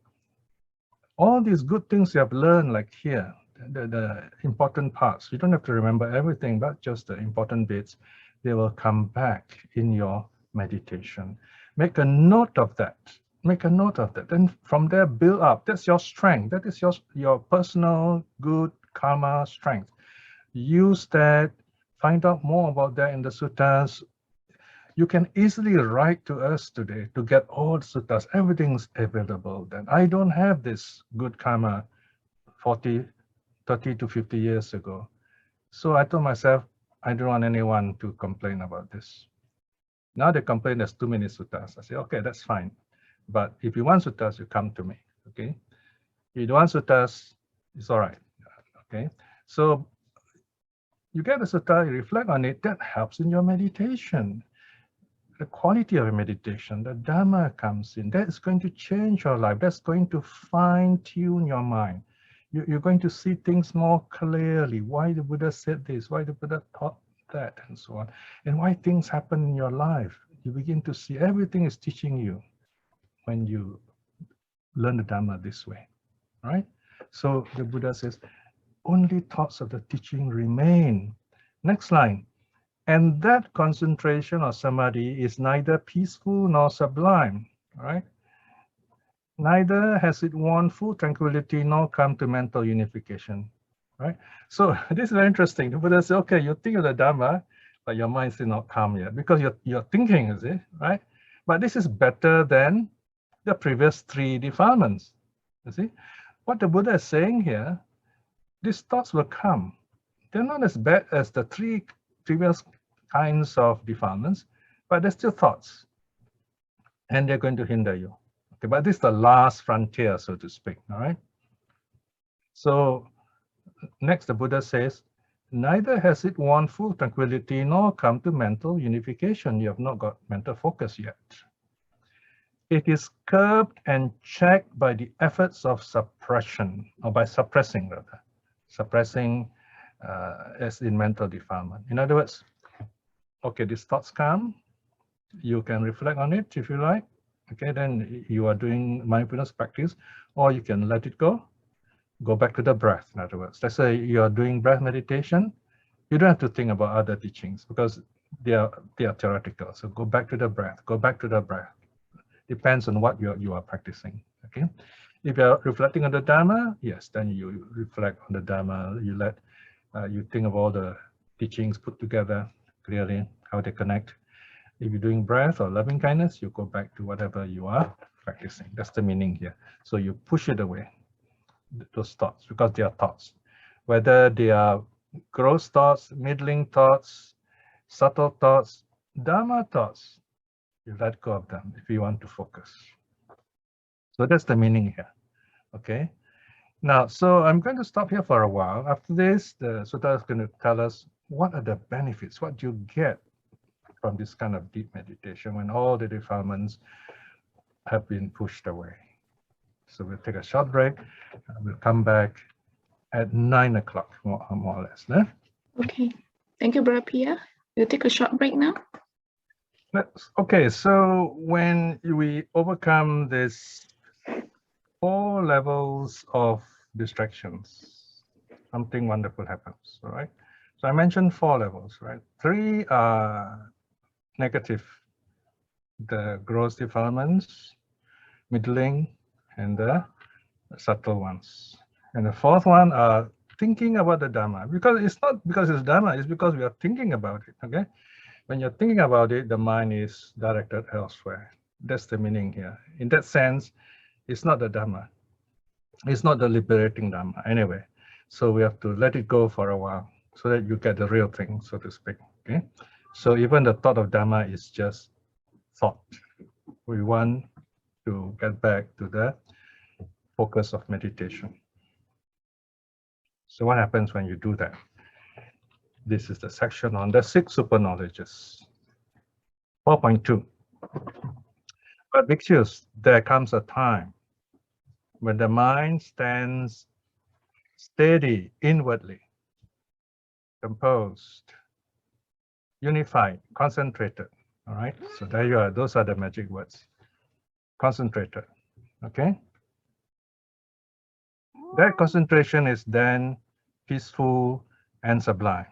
all these good things you have learned, like here, the important parts. You don't have to remember everything, but just the important bits. They will come back in your meditation. Make a note of that. Make a note of that. And from there, build up. That's your strength. That is your personal good karma strength. Use that. Find out more about that in the suttas. You can easily write to us today to get all the suttas. Everything's available then. I don't have this good karma 30 to 50 years ago. So I told myself, I don't want anyone to complain about this. Now they complain there's too many suttas. I say, okay, that's fine. But if you want suttas, you come to me, okay? If you don't want suttas, it's all right, okay? So you get the sutta, you reflect on it, that helps in your meditation. The quality of your meditation, the Dhamma comes in. That is going to change your life. That's going to fine-tune your mind. You're going to see things more clearly. Why the Buddha said this, why the Buddha taught that, and so on. And why things happen in your life. You begin to see everything is teaching you when you learn the Dhamma this way, right? So the Buddha says, only thoughts of the teaching remain. Next line. And that concentration or samadhi is neither peaceful nor sublime, right? Neither has it won full tranquility nor come to mental unification, right? So this is very interesting. The Buddha says, okay, you think of the Dhamma, but your mind is still not calm yet because you're thinking, is it, right? But this is better than the previous 3 defilements, you see? What the Buddha is saying here, these thoughts will come. They're not as bad as the 3 previous kinds of defilements, but they're still thoughts. And they're going to hinder you. Okay, but this is the last frontier, so to speak, all right? So next the Buddha says, neither has it won full tranquility nor come to mental unification. You have not got mental focus yet. It is curbed and checked by the efforts of suppression, or by suppressing rather. Suppressing as in mental defilement. In other words, okay, these thoughts come, you can reflect on it if you like. Okay, then you are doing mindfulness practice, or you can let it go. Go back to the breath, in other words. Let's say you are doing breath meditation. You don't have to think about other teachings because they are theoretical. So go back to the breath, go back to the breath. Depends on what you are practicing, okay? If you're reflecting on the Dharma, yes, then you reflect on the Dharma. You let, you think of all the teachings put together clearly, how they connect. If you're doing breath or loving kindness, you go back to whatever you are practicing. That's the meaning here. So you push it away, those thoughts, because they are thoughts. Whether they are gross thoughts, middling thoughts, subtle thoughts, Dharma thoughts, you let go of them if you want to focus. So that's the meaning here, okay? Now, so I'm going to stop here for a while. After this, the Sutta is going to tell us what are the benefits, what do you get from this kind of deep meditation when all the defilements have been pushed away. So we'll take a short break. We'll come back at 9 o'clock, more or less. Eh? Okay. Thank you, Brother Piya. We'll take a short break now. Okay, so when we overcome this 4 levels of distractions, something wonderful happens, all right? So I mentioned 4 levels, right? 3 are negative, the gross defilements, middling, and the subtle ones. And the 4th one are thinking about the Dharma, because it's not because it's Dharma, it's because we are thinking about it, okay? When you're thinking about it, the mind is directed elsewhere. That's the meaning here. In that sense, it's not the Dhamma. It's not the liberating Dhamma anyway. So we have to let it go for a while so that you get the real thing, so to speak, okay? So even the thought of Dhamma is just thought. We want to get back to the focus of meditation. So what happens when you do that? This is the section on the 6 super knowledges. 4.2. But bhikshus, there comes a time when the mind stands steady inwardly, composed, unified, concentrated. All right, so there you are. Those are the magic words. Concentrated, okay? That concentration is then peaceful and sublime.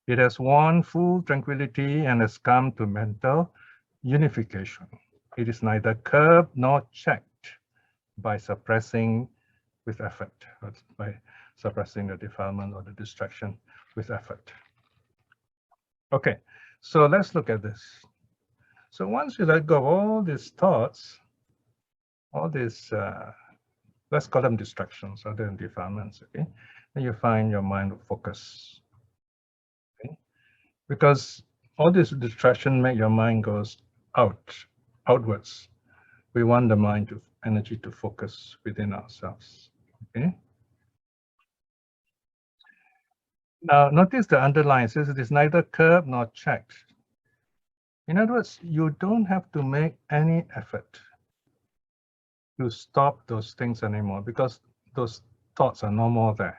It has won full tranquility and has come to mental unification. It is neither curbed nor checked by suppressing with effort, by suppressing the defilement or the distraction with effort. Okay, so let's look at this. So once you let go of all these thoughts, all these, let's call them distractions other than defilements, okay? Then you find your mind will focus. Okay? Because all this distraction make your mind goes outwards. We want the mind to energy to focus within ourselves. Okay. Now notice the underline. It says it is neither curbed nor checked. In other words, you don't have to make any effort to stop those things anymore because those thoughts are no more there.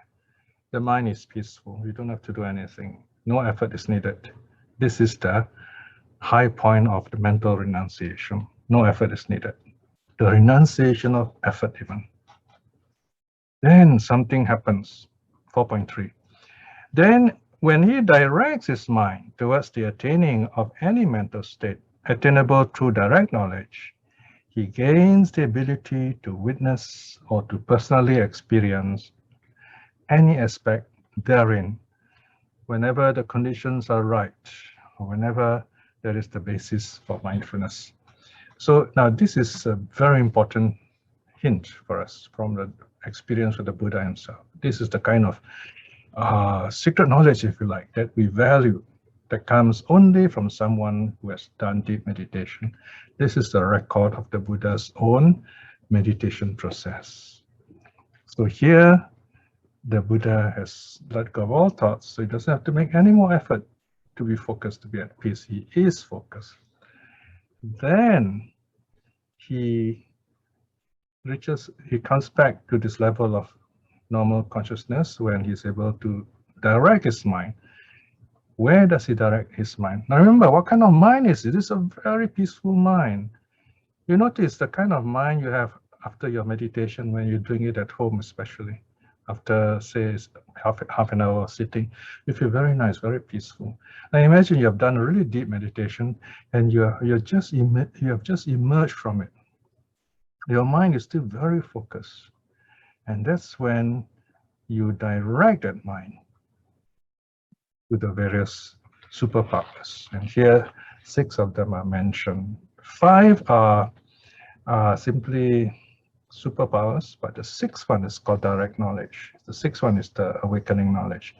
The mind is peaceful. You don't have to do anything. No effort is needed. This is the high point of the mental renunciation. No effort is needed. The renunciation of effort even. Then something happens. 4.3. Then when he directs his mind towards the attaining of any mental state attainable through direct knowledge, he gains the ability to witness or to personally experience any aspect therein whenever the conditions are right, or whenever there is the basis for mindfulness. So now this is a very important hint for us from the experience of the Buddha himself. This is the kind of secret knowledge, if you like, that we value, that comes only from someone who has done deep meditation. This is the record of the Buddha's own meditation process. So here the Buddha has let go of all thoughts, so he doesn't have to make any more effort to be focused, to be at peace. He is focused. Then he comes back to this level of normal consciousness when he's able to direct his mind. Where does he direct his mind? Now remember, what kind of mind is it? It's a very peaceful mind. You notice the kind of mind you have after your meditation when you're doing it at home, especially after, say, half an hour sitting. You feel very nice, very peaceful. Now imagine you have done a really deep meditation and you have just emerged from it. Your mind is still very focused. And that's when you direct that mind to the various superpowers. And here, 6 of them are mentioned. 5 are simply superpowers, but the 6th one is called direct knowledge. The 6th one is the awakening knowledge.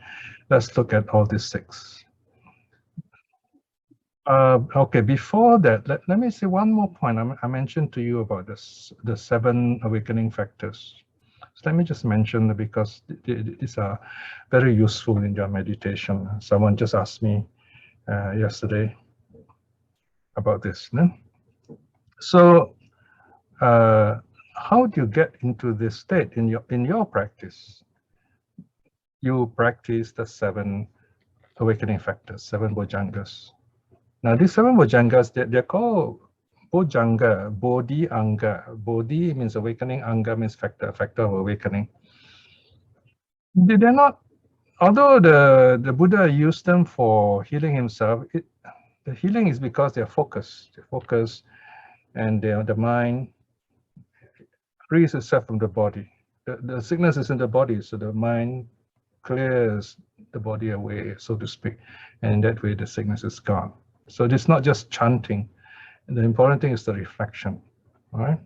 Let's look at all these 6. Okay, before that, let me say one more point. I mentioned to you about this, the 7 awakening factors. So let me just mention, because these are very useful in your meditation. Someone just asked me yesterday about this. No? So how do you get into this state in your practice? You practice the 7 awakening factors, 7 bojjhangas. Now these 7 bojjhangas, they're called bojjhanga, bodhi anga. Bodhi means awakening, anga means factor of awakening. They're not, although the Buddha used them for healing himself, the healing is because they're focused. They're focused, and the mind frees itself from the body. The sickness is in the body, so the mind clears the body away, so to speak, and that way the sickness is gone. So it's not just chanting. The important thing is the reflection. All right.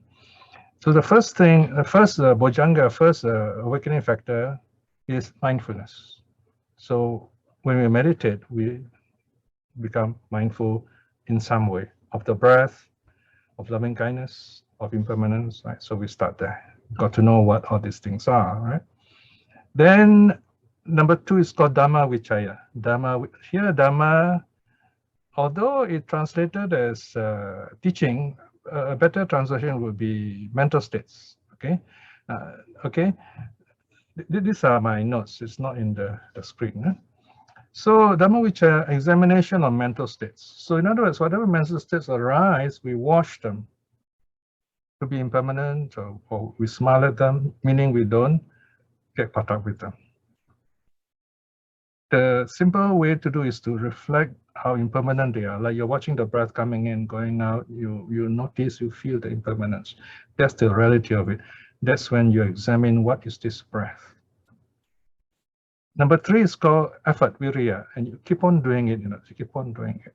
So the first thing, bojjhanga, awakening factor is mindfulness. So when we meditate, we become mindful in some way of the breath, of loving kindness, of impermanence. Right. So we start there. Got to know what all these things are. Right. Then number 2 is called Dhamma Vichaya. Dhamma, although it translated as teaching, a better translation would be mental states. Okay, these are my notes. It's not in the screen. Eh? So Dhamma Vichaya, examination of mental states. So in other words, whatever mental states arise, we wash them. To be impermanent, or we smile at them, meaning we don't get caught up with them. The simple way to do is to reflect how impermanent they are. Like you're watching the breath coming in, going out, you notice, you feel the impermanence. That's the reality of it. That's when you examine what is this breath. Number 3 is called effort, virya, and you keep on doing it, you keep on doing it.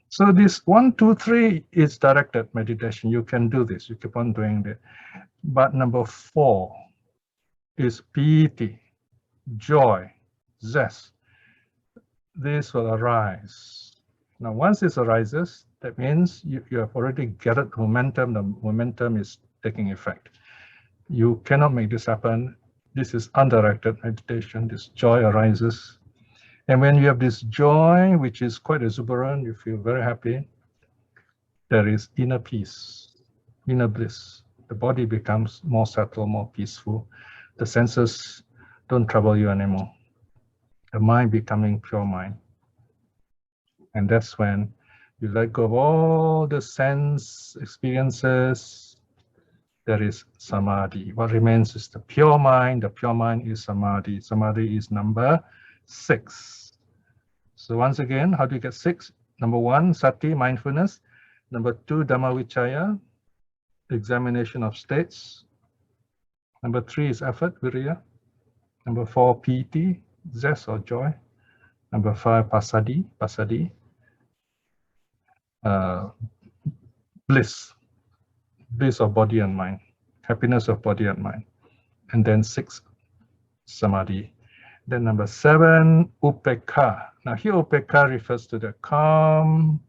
So this 1, 2, 3 is directed meditation. You can do this, you keep on doing it. But number 4 is piti, joy, zest. This will arise. Now, once this arises, that means you have already gathered momentum. The momentum is taking effect. You cannot make this happen. This is undirected meditation. This joy arises. And when you have this joy, which is quite exuberant, you feel very happy, there is inner peace, inner bliss. The body becomes more settled, more peaceful. The senses don't trouble you anymore. The mind becoming pure mind. And that's when you let go of all the sense experiences. There is samadhi. What remains is the pure mind. The pure mind is samadhi. Samadhi is number 6. So once again, how do you get 6? Number 1, sati, mindfulness. Number 2, dhamma vichaya, examination of states. Number 3 is effort, virya. Number 4, piti, zest or joy. Number 5, passaddhi, bliss of body and mind, happiness of body and mind. And then 6, samadhi. Then number 7, upekkha. Now here upekkha refers to the calm,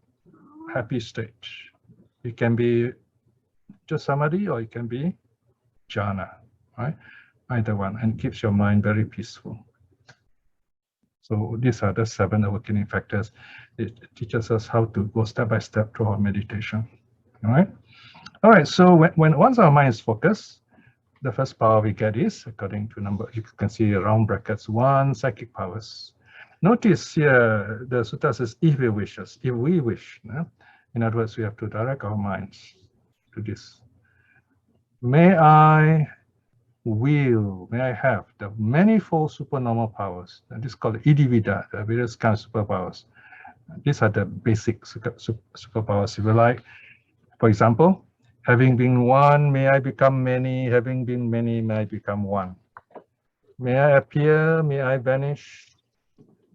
happy state. It can be just samadhi or it can be jhana, right? either one, and keeps your mind very peaceful. So these are the 7 awakening factors. It teaches us how to go step by step through our meditation. All right. So once our mind is focused, the first power we get is, according to number, you can see round brackets, 1 psychic powers. Notice here the sutta says, if we wish. No? In other words, we have to direct our minds to this. May I have the manifold supernormal powers. And this is called idivida, the various kinds of superpowers. These are the basic superpowers, if you like. For example, having been one, may I become many. Having been many, may I become one. May I appear, may I vanish.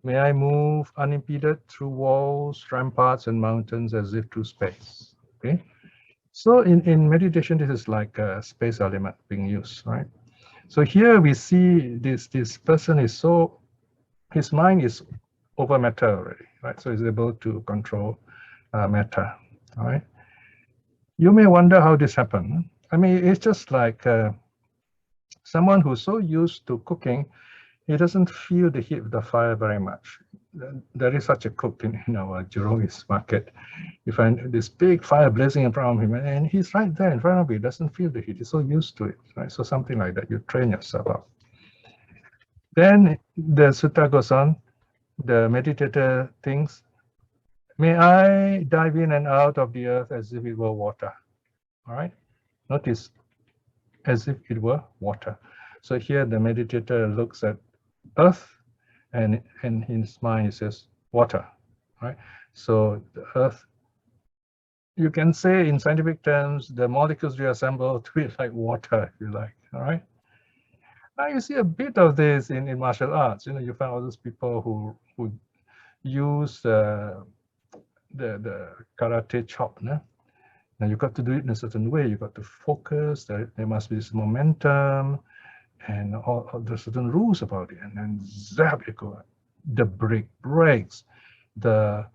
May I move unimpeded through walls, ramparts, and mountains as if through space. Okay. So in meditation, this is like a space element being used, right? So here we see this person is so, his mind is over matter already, right? So he's able to control matter, all right? You may wonder how this happened. I mean, it's just like someone who's so used to cooking, he doesn't feel the heat of the fire very much. There is such a cook in our Jurong East market. You find this big fire blazing in front of him, and he's right there in front of you, doesn't feel the heat. He's so used to it, right? So something like that, you train yourself up. Then the sutta goes on, the meditator thinks, may I dive in and out of the earth as if it were water, all right? Notice, as if it were water. So here the meditator looks at earth, and in his mind he says water, right? So the earth, you can say in scientific terms, the molecules reassemble to be like water, if you like, all right? Now you see a bit of this in martial arts. You know, you find all those people who use the karate chop, no? Now you got to do it in a certain way. You got to focus. There must be this momentum, and all the certain rules about it. And then zap, you go. The brick breaks, the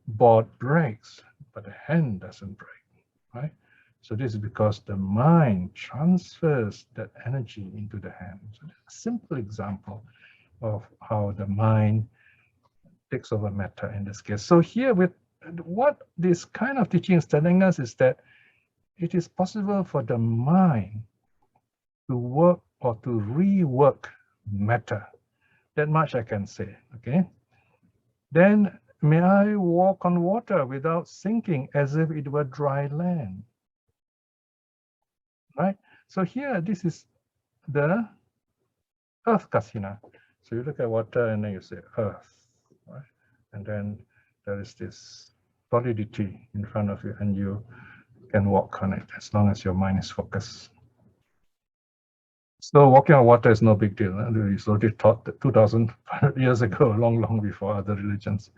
board breaks, but the hand doesn't break, right? So this is because the mind transfers that energy into the hand. So that's a simple example of how the mind takes over matter in this case. So here, with what this kind of teaching is telling us is that it is possible for the mind to work or to rework matter. That much I can say, okay? Then may I walk on water without sinking as if it were dry land, right? So here, this is the earth kasina. So you look at water and then you say earth, right? And then there is this solidity in front of you, and you can walk on it as long as your mind is focused. So walking on water is no big deal. It's already taught 2,000 years ago, long before other religions.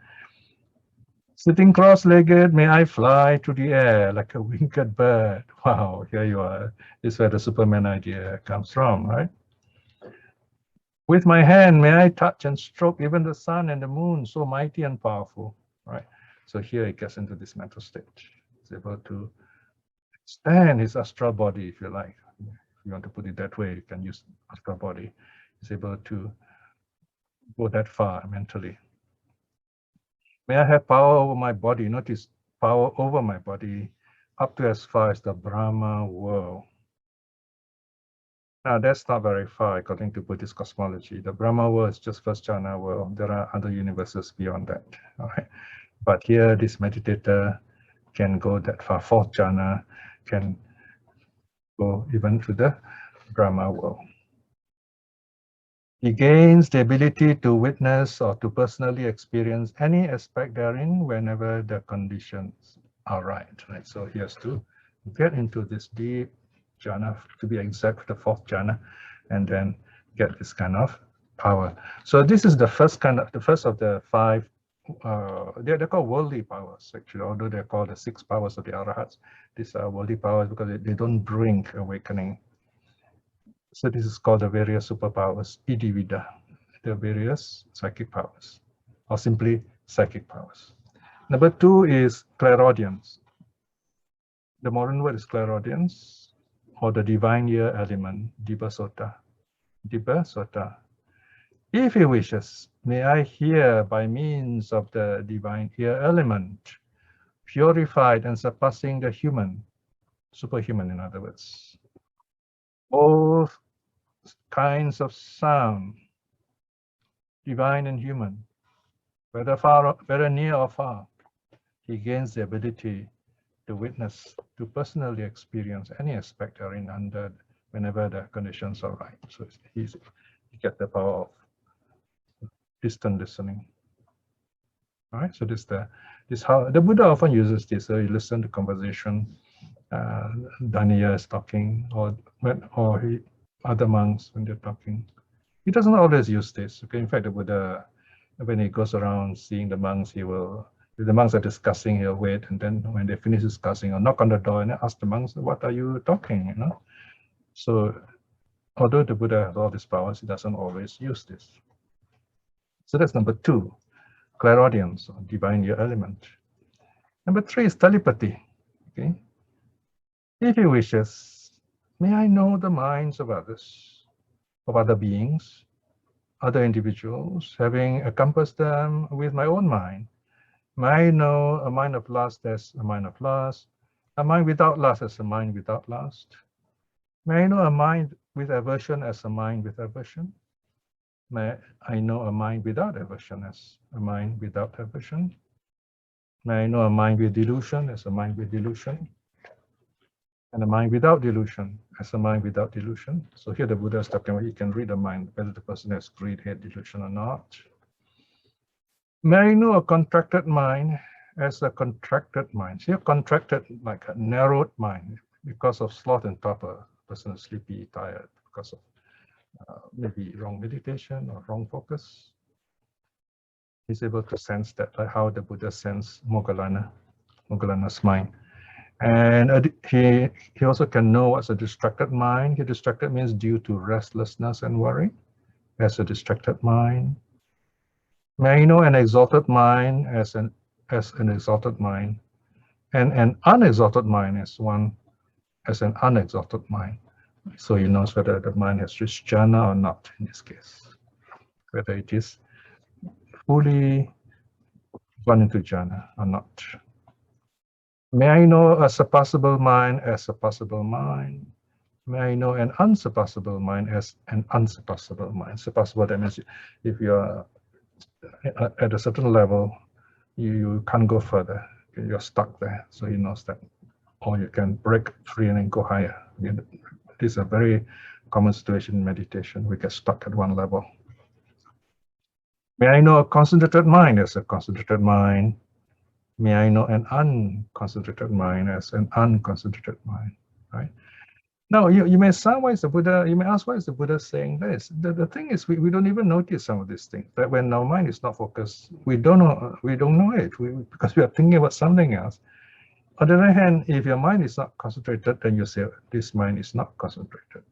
Sitting cross-legged, may I fly through the air like a winged bird. Wow, here you are. This is where the Superman idea comes from, right? With my hand, may I touch and stroke even the sun and the moon, so mighty and powerful, right? So here it gets into this mental state. It's able to expand his astral body, if you like. If you want to put it that way, you can use astral body. It's able to go that far mentally. May I have power over my body? Notice power over my body up to as far as the Brahma world. Now that's not very far according to Buddhist cosmology. The Brahma world is just first jhana world. There are other universes beyond that. All right. But here this meditator can go that far. Fourth jhana can go even to the Brahma world. He gains the ability to witness or to personally experience any aspect therein whenever the conditions are right. So he has to get into this deep jhana, to be exact, the fourth jhana, and then get this kind of power. So this is the first of the 5. They're called worldly powers, actually, although they're called the 6 powers of the arahats. These are worldly powers because they don't bring awakening. So this is called the various superpowers, idivida, the various psychic powers, or simply psychic powers. Number 2 is clairaudience. The modern word is clairaudience, or the divine ear element, dibasota. Dibba Sutta. If he wishes, may I hear by means of the divine ear element, purified and surpassing the human, superhuman in other words, all kinds of sound, divine and human, whether far, whether near or far, he gains the ability to witness, to personally experience any aspect therein under whenever the conditions are right. So he gets the power of distant listening. All right. So this how the Buddha often uses this. So you listen to conversation. Daniya is talking, or other monks when they're talking. He doesn't always use this. Okay. In fact, the Buddha, when he goes around seeing the monks, he will. If the monks are discussing, he'll wait, and then when they finish discussing, he'll knock on the door and ask the monks, "What are you talking?" You know. So, although the Buddha has all these powers, he doesn't always use this. So that's number 2, clairaudience, or divine ear element. Number 3 is telepathy. Okay. If he wishes, may I know the minds of others, of other beings, other individuals, having encompassed them with my own mind. May I know a mind of lust as a mind of lust, a mind without lust as a mind without lust. May I know a mind with aversion as a mind with aversion. May I know a mind without aversion as a mind without aversion. May I know a mind with delusion as a mind with delusion. And a mind without delusion as a mind without delusion. So here the Buddha is talking about you can read a mind, whether the person has greed, hate, delusion or not. May I know a contracted mind as a contracted mind. Here contracted like a narrowed mind because of sloth and torpor. Person is sleepy, tired because of maybe wrong meditation or wrong focus. He's able to sense that, like how the Buddha sensed Moggallana's mind. And he also can know what's a distracted mind. A distracted means due to restlessness and worry. As a distracted mind. May I know an exalted mind as an exalted mind, and an unexalted mind as an unexalted mind. So he knows whether the mind has reached jhana or not in this case, whether it is fully gone into jhana or not. May I know a surpassable mind as a surpassable mind. May I know an unsurpassable mind as an unsurpassable mind. Surpassable, that means if you are at a certain level, you can't go further. You're stuck there. So he knows that. Or you can break free and then go higher. This is a very common situation in meditation. We get stuck at one level. May I know a concentrated mind as a concentrated mind. May I know an unconcentrated mind as an unconcentrated mind, right? Now, you may ask, why is the Buddha saying this? The thing is, we don't even notice some of these things. That when our mind is not focused, we don't know it because we are thinking about something else. On the other hand, if your mind is not concentrated, then you say, this mind is not concentrated.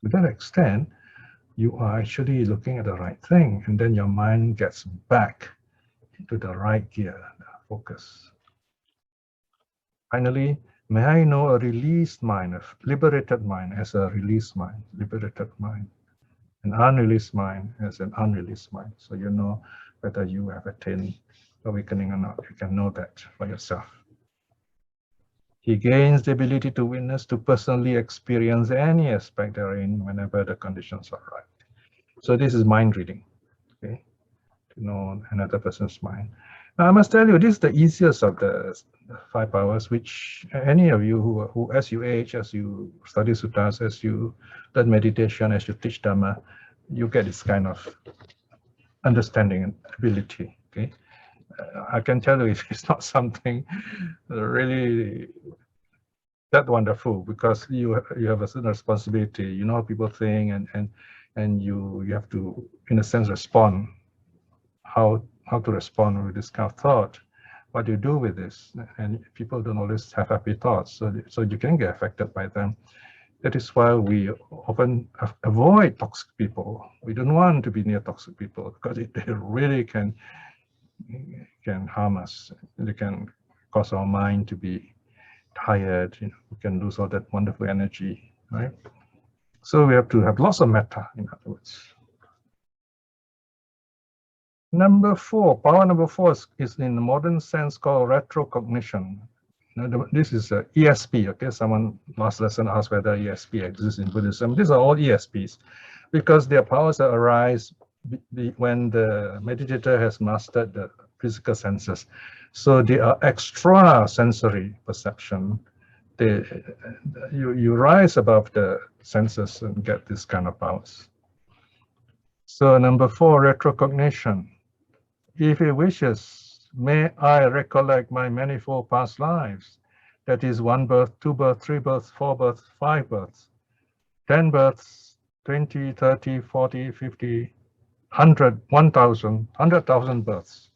To that extent, you are actually looking at the right thing, and then your mind gets back into the right gear, the focus. Finally, may I know a released mind, a liberated mind as a released mind, liberated mind, an unreleased mind as an unreleased mind. So you know whether you have attained awakening or not. You can know that for yourself. He gains the ability to witness, to personally experience any aspect therein whenever the conditions are right. So this is mind reading, okay? To know another person's mind. Now I must tell you, this is the easiest of the 5 powers, which any of you who as you age, as you study suttas, as you learn meditation, as you teach Dhamma, you get this kind of understanding and ability, okay? I can tell you it's not something really that wonderful, because you have a certain responsibility. You know how people think, and you have to, in a sense, respond. How to respond with this kind of thought? What do you do with this? And people don't always have happy thoughts, so you can get affected by them. That is why we often avoid toxic people. We don't want to be near toxic people because they really can harm us. They can cause our mind to be tired. We can lose all that wonderful energy, right? So we have to have lots of metta, in other words. Number 4, power number 4 is in the modern sense called retrocognition. This is ESP, okay? Someone last lesson asked whether ESP exists in Buddhism. These are all ESPs because their powers arise when the meditator has mastered the physical senses. So they are extrasensory perception. You rise above the senses and get this kind of powers. So number 4, retrocognition. If he wishes, may I recollect my manifold past lives. That is 1 birth, 2 births, 3 births, 4 births, 5 births, 10 births, 20, 30, 40, 50, 100, 1,000, 100,000 births.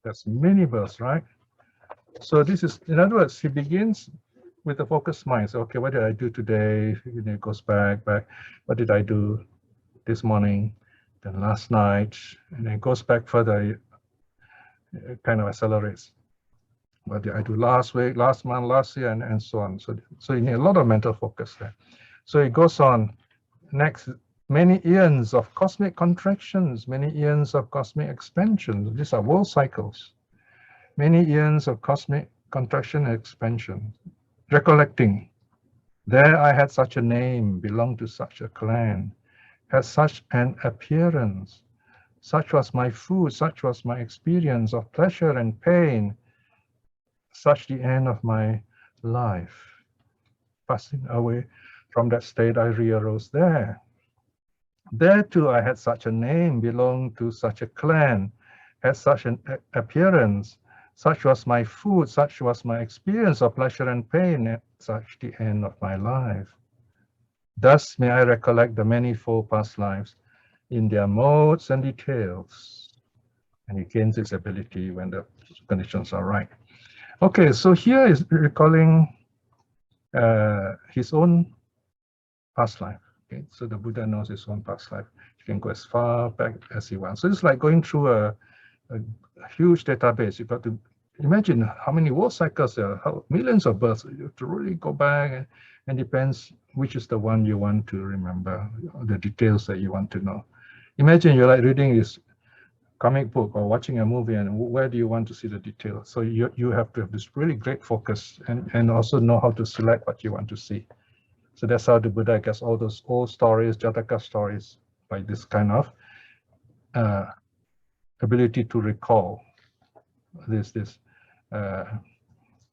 That's many births, right? So this is, in other words, he begins with a focused mind. So, okay, what did I do today? It goes back. What did I do this morning? Then last night, and then goes back further. It kind of accelerates. What did I do last week, last month, last year, and so on. So you need a lot of mental focus there. So it goes on. Next, many eons of cosmic contractions, many eons of cosmic expansions. These are world cycles. Many eons of cosmic contraction and expansion. Recollecting, there I had such a name, belonged to such a clan, had such an appearance. Such was my food, such was my experience of pleasure and pain, such the end of my life. Passing away from that state, I re-arose there. There too I had such a name, belonged to such a clan, had such an appearance, such was my food, such was my experience of pleasure and pain, such the end of my life. Thus may I recollect the manifold past lives in their modes and details. And he gains his ability when the conditions are right. Okay, so here is recalling his own past life. Okay, so the Buddha knows his own past life. He can go as far back as he wants. So it's like going through a huge database. You've got to imagine how many world cycles there are, how millions of births. You have to really go back, and depends which is the one you want to remember, the details that you want to know. Imagine you're like reading this comic book or watching a movie, and where do you want to see the details? So you have to have this really great focus and also know how to select what you want to see. So that's how the Buddha gets all those old stories, Jataka stories, by this kind of ability to recall this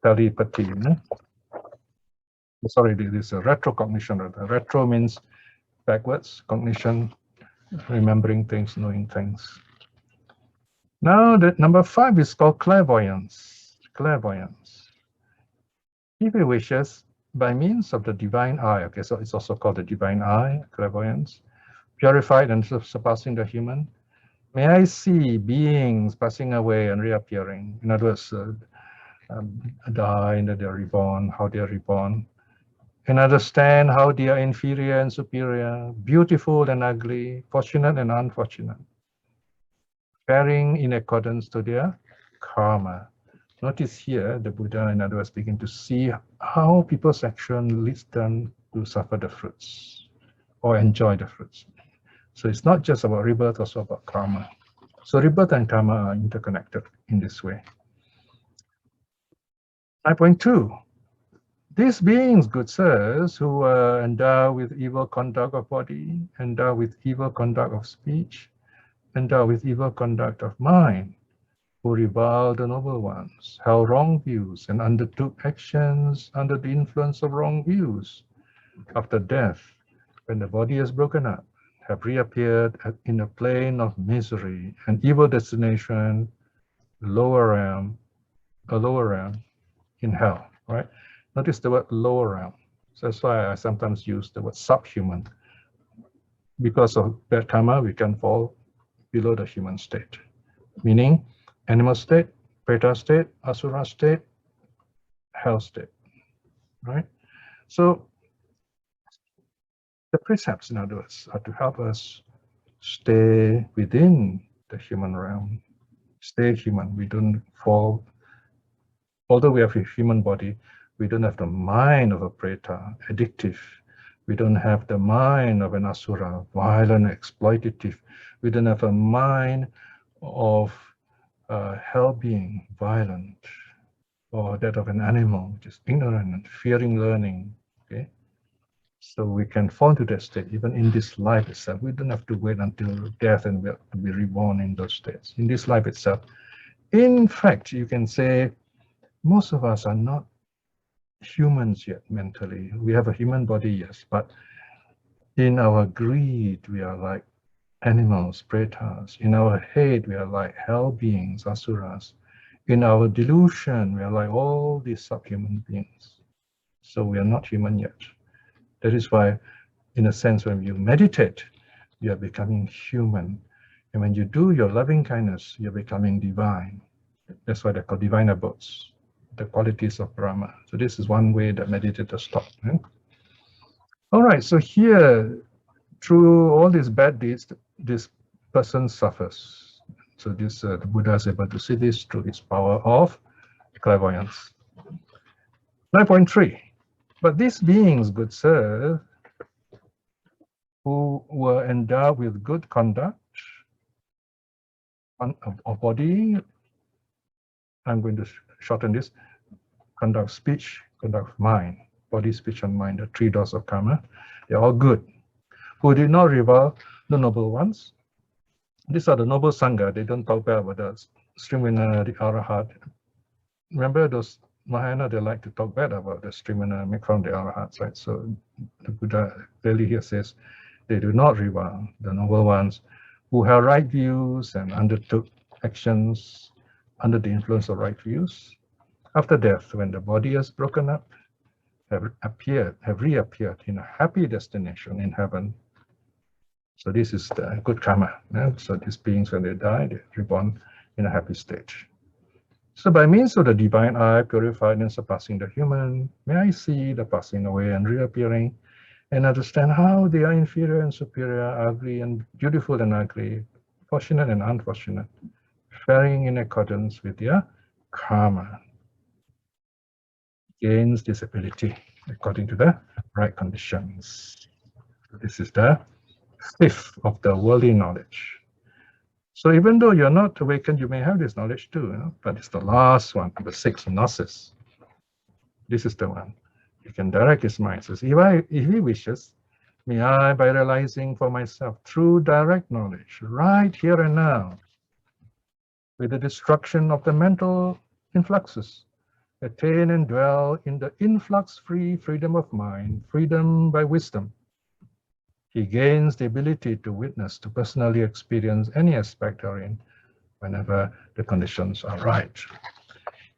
telepathy. Sorry, this is a retrocognition. Retro means backwards, cognition, remembering things, knowing things. Now, the number 5 is called clairvoyance. Clairvoyance. If he wishes, by means of the divine eye, okay, so it's also called the divine eye, clairvoyance, purified and surpassing the human, may I see beings passing away and reappearing. In other words, die and they're reborn, how they're reborn, and understand how they are inferior and superior, beautiful and ugly, fortunate and unfortunate, faring in accordance to their karma. Notice here, the Buddha, in other words, begin to see how people's action leads them to suffer the fruits or enjoy the fruits. So it's not just about rebirth, also about karma. So rebirth and karma are interconnected in this way. 9.2. These beings, good sirs, who are endowed with evil conduct of body, endowed with evil conduct of speech, endowed with evil conduct of mind, who reviled the noble ones, held wrong views, and undertook actions under the influence of wrong views, after death, when the body is broken up, have reappeared in a plane of misery, an evil destination, a lower realm in hell, right? Notice the word lower realm. So that's why I sometimes use the word subhuman. Because of bad karma, we can fall below the human state, meaning animal state, preta state, asura state, hell state, right? So the precepts, in other words, are to help us stay within the human realm, stay human. We don't fall, although we have a human body, we don't have the mind of a preta, addictive, We don't have the mind of an asura, violent, exploitative. We don't have a mind of hell being, violent, or that of an animal, just ignorant and fearing learning. Okay, so we can fall into that state even in this life itself. We don't have to wait until death and we'll be reborn in those states. In this life itself, in fact, you can say most of us are not humans yet mentally. We have a human body, yes, but in our greed, we are like animals, pretas. In our hate, we are like hell beings, asuras. In our delusion, we are like all these subhuman beings. So we are not human yet. That is why, in a sense, when you meditate, you are becoming human. And when you do your loving kindness, you're becoming divine. That's why they're called divine abodes, the qualities of Brahma. So this is one way that meditators talk. Eh? All right, so here, through all these bad deeds, this person suffers. So this the Buddha is able to see this through his power of clairvoyance. 9.3. But these beings, good sir, who were endowed with good conduct of body, I'm going to shorten this, conduct of speech, conduct of mind, body, speech, and mind, the three doors of karma, they're all good. Who did not revile the noble ones. These are the noble Sangha. They don't talk bad about the streamliner, the Arahat. Remember those Mahayana, they like to talk bad about the streamliner, make fun of the Arahats, right? So the Buddha clearly here says they do not revile the noble ones who have right views and undertook actions under the influence of right views. After death, when the body is broken up, have reappeared in a happy destination in heaven. So this is the good karma. Yeah? So these beings, when they die, they're reborn in a happy stage. So by means of the divine eye, purified and surpassing the human, may I see the passing away and reappearing, and understand how they are inferior and superior, ugly and beautiful and ugly, fortunate and unfortunate, faring in accordance with their karma. Gains this ability according to the right conditions. So this is the fifth of the worldly knowledge. So even though you're not awakened, you may have this knowledge too, you know? But it's the last one, the sixth, gnosis. This is the one. You can direct his mind. So if he wishes, may I, by realizing for myself through direct knowledge, right here and now, with the destruction of the mental influxes, attain and dwell in the influx-free freedom of mind, freedom by wisdom. He gains the ability to witness, to personally experience any aspect therein whenever the conditions are right.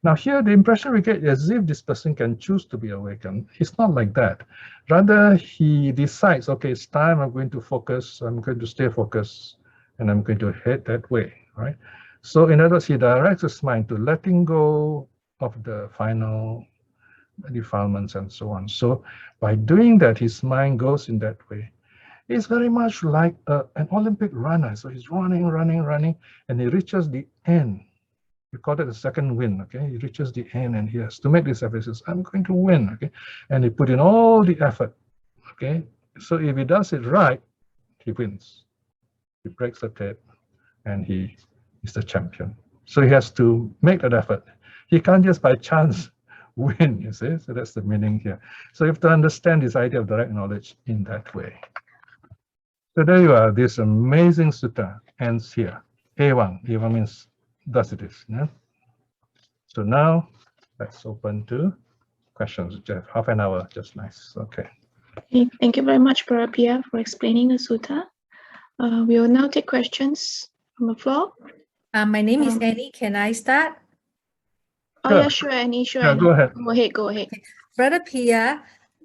Now here, the impression we get is as if this person can choose to be awakened. It's not like that. Rather, he decides, okay, it's time, I'm going to focus, I'm going to stay focused, and I'm going to head that way, right? So in other words, he directs his mind to letting go of the final defilements and so on. So by doing that, his mind goes in that way. It's very much like an Olympic runner. So he's running, and he reaches the end. We call it the second win, okay? He reaches the end and he has to make this effort. He says, I'm going to win, okay? And he put in all the effort, okay? So if he does it right, he wins. He breaks the tape and he is the champion. So he has to make that effort. He can't just by chance win, you see? So that's the meaning here. So you have to understand this idea of direct knowledge in that way. So there you are. This amazing sutta ends here. A1. A1 means thus it is. Yeah? So now let's open to questions. Jeff, half an hour, just nice. Okay. Okay, thank you very much, Piya, for explaining the sutta. We will now take questions from the floor. My name is Annie. Can I start? Oh, Sure. yeah, sure, Annie, sure. Yeah, Annie. go ahead. Go ahead. Brother Piya,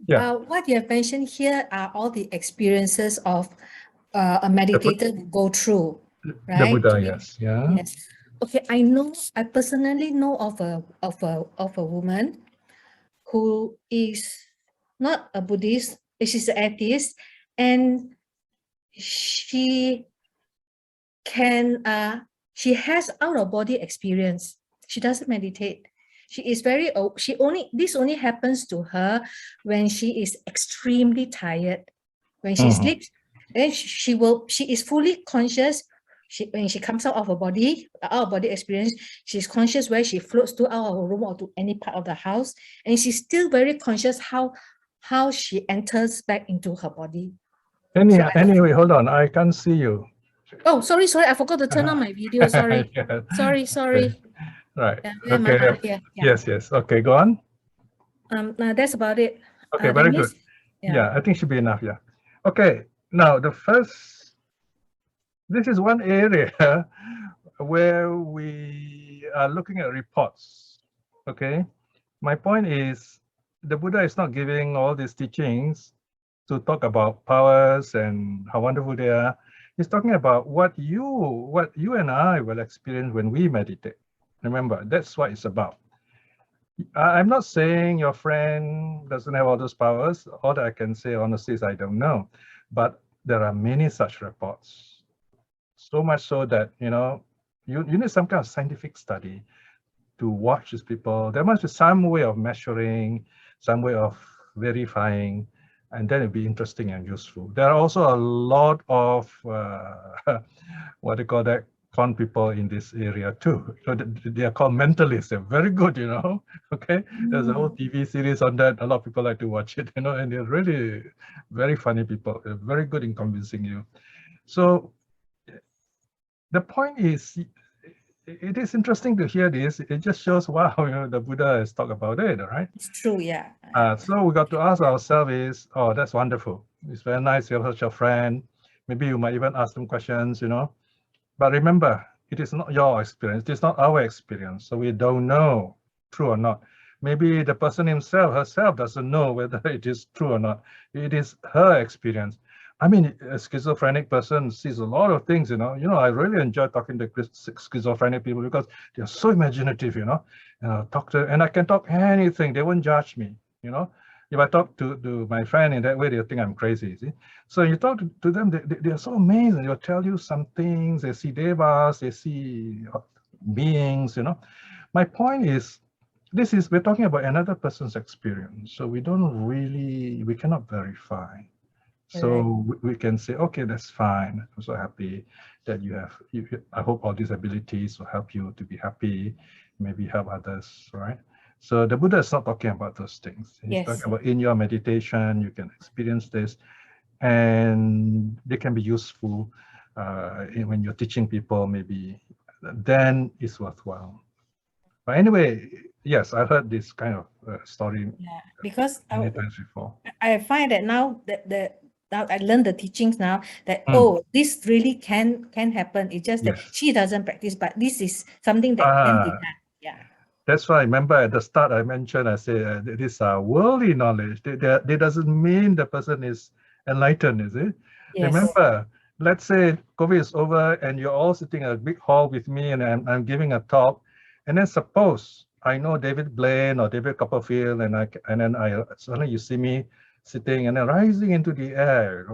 Yeah. what you have mentioned here are all the experiences of a meditator who go through, right? The Buddha, yes. Yeah. Yes. Okay, I personally know of a woman who is not a Buddhist, she's an atheist, and she has out-of-body experience. She doesn't meditate. She is very, this only happens to her when she is extremely tired. When she sleeps, then she is fully conscious. When she comes out of her body, experience, she's conscious where she floats to out of her room or to any part of the house, and she's still very conscious how she enters back into her body. Anyway, hold on, I can't see you. Oh, sorry, I forgot to turn on my video. Sorry. Yeah. Sorry. Okay. Right. Yeah, Okay. Yes. Okay, go on. That's about it. Okay, very good. Yeah, I think should be enough. Yeah. Okay. Now this is one area where we are looking at reports. Okay. My point is the Buddha is not giving all these teachings to talk about powers and how wonderful they are. He's talking about what you and I will experience when we meditate. Remember, that's what it's about. I'm not saying your friend doesn't have all those powers. All that I can say honestly is I don't know. But there are many such reports. So much so that, you need some kind of scientific study to watch these people. There must be some way of measuring, some way of verifying, and then it'd be interesting and useful. There are also a lot of what do you call that, con people in this area too. They are called mentalists. They're very good, Okay, there's a whole TV series on that. A lot of people like to watch it, and they're really very funny people. They're very good in convincing you. So the point is, it is interesting to hear this. It just shows, wow, the Buddha has talked about it, right? It's true, yeah. So we got to ask ourselves oh, that's wonderful. It's very nice you have such a friend. Maybe you might even ask them questions, But remember, it is not your experience. It is not our experience. So we don't know, true or not. Maybe the person herself doesn't know whether it is true or not. It is her experience. I mean, a schizophrenic person sees a lot of things, I really enjoy talking to schizophrenic people because they're so imaginative, and I can talk anything. They won't judge me, If I talk to my friend in that way, they'll think I'm crazy, see? So you talk to them, they're so amazing. They'll tell you some things. They see devas, they see beings, My point is, we're talking about another person's experience. So we cannot verify. So we can say, okay, that's fine. I'm so happy that I hope all these abilities will help you to be happy, maybe help others, right? So the Buddha is not talking about those things. He's talking about in your meditation, you can experience this, and they can be useful when you're teaching people, maybe then it's worthwhile. But anyway, yes, I heard this kind of story because many times before. I find that now now I learned the teachings now that this really can happen. It's just that she doesn't practice, but this is something that can be done. Yeah. That's why I remember at the start I mentioned, I say these are worldly knowledge. They doesn't mean the person is enlightened, is it? Yes. Remember, let's say COVID is over and you're all sitting in a big hall with me and I'm giving a talk, and then suppose I know David Blaine or David Copperfield, and then suddenly you see me sitting and then rising into the air,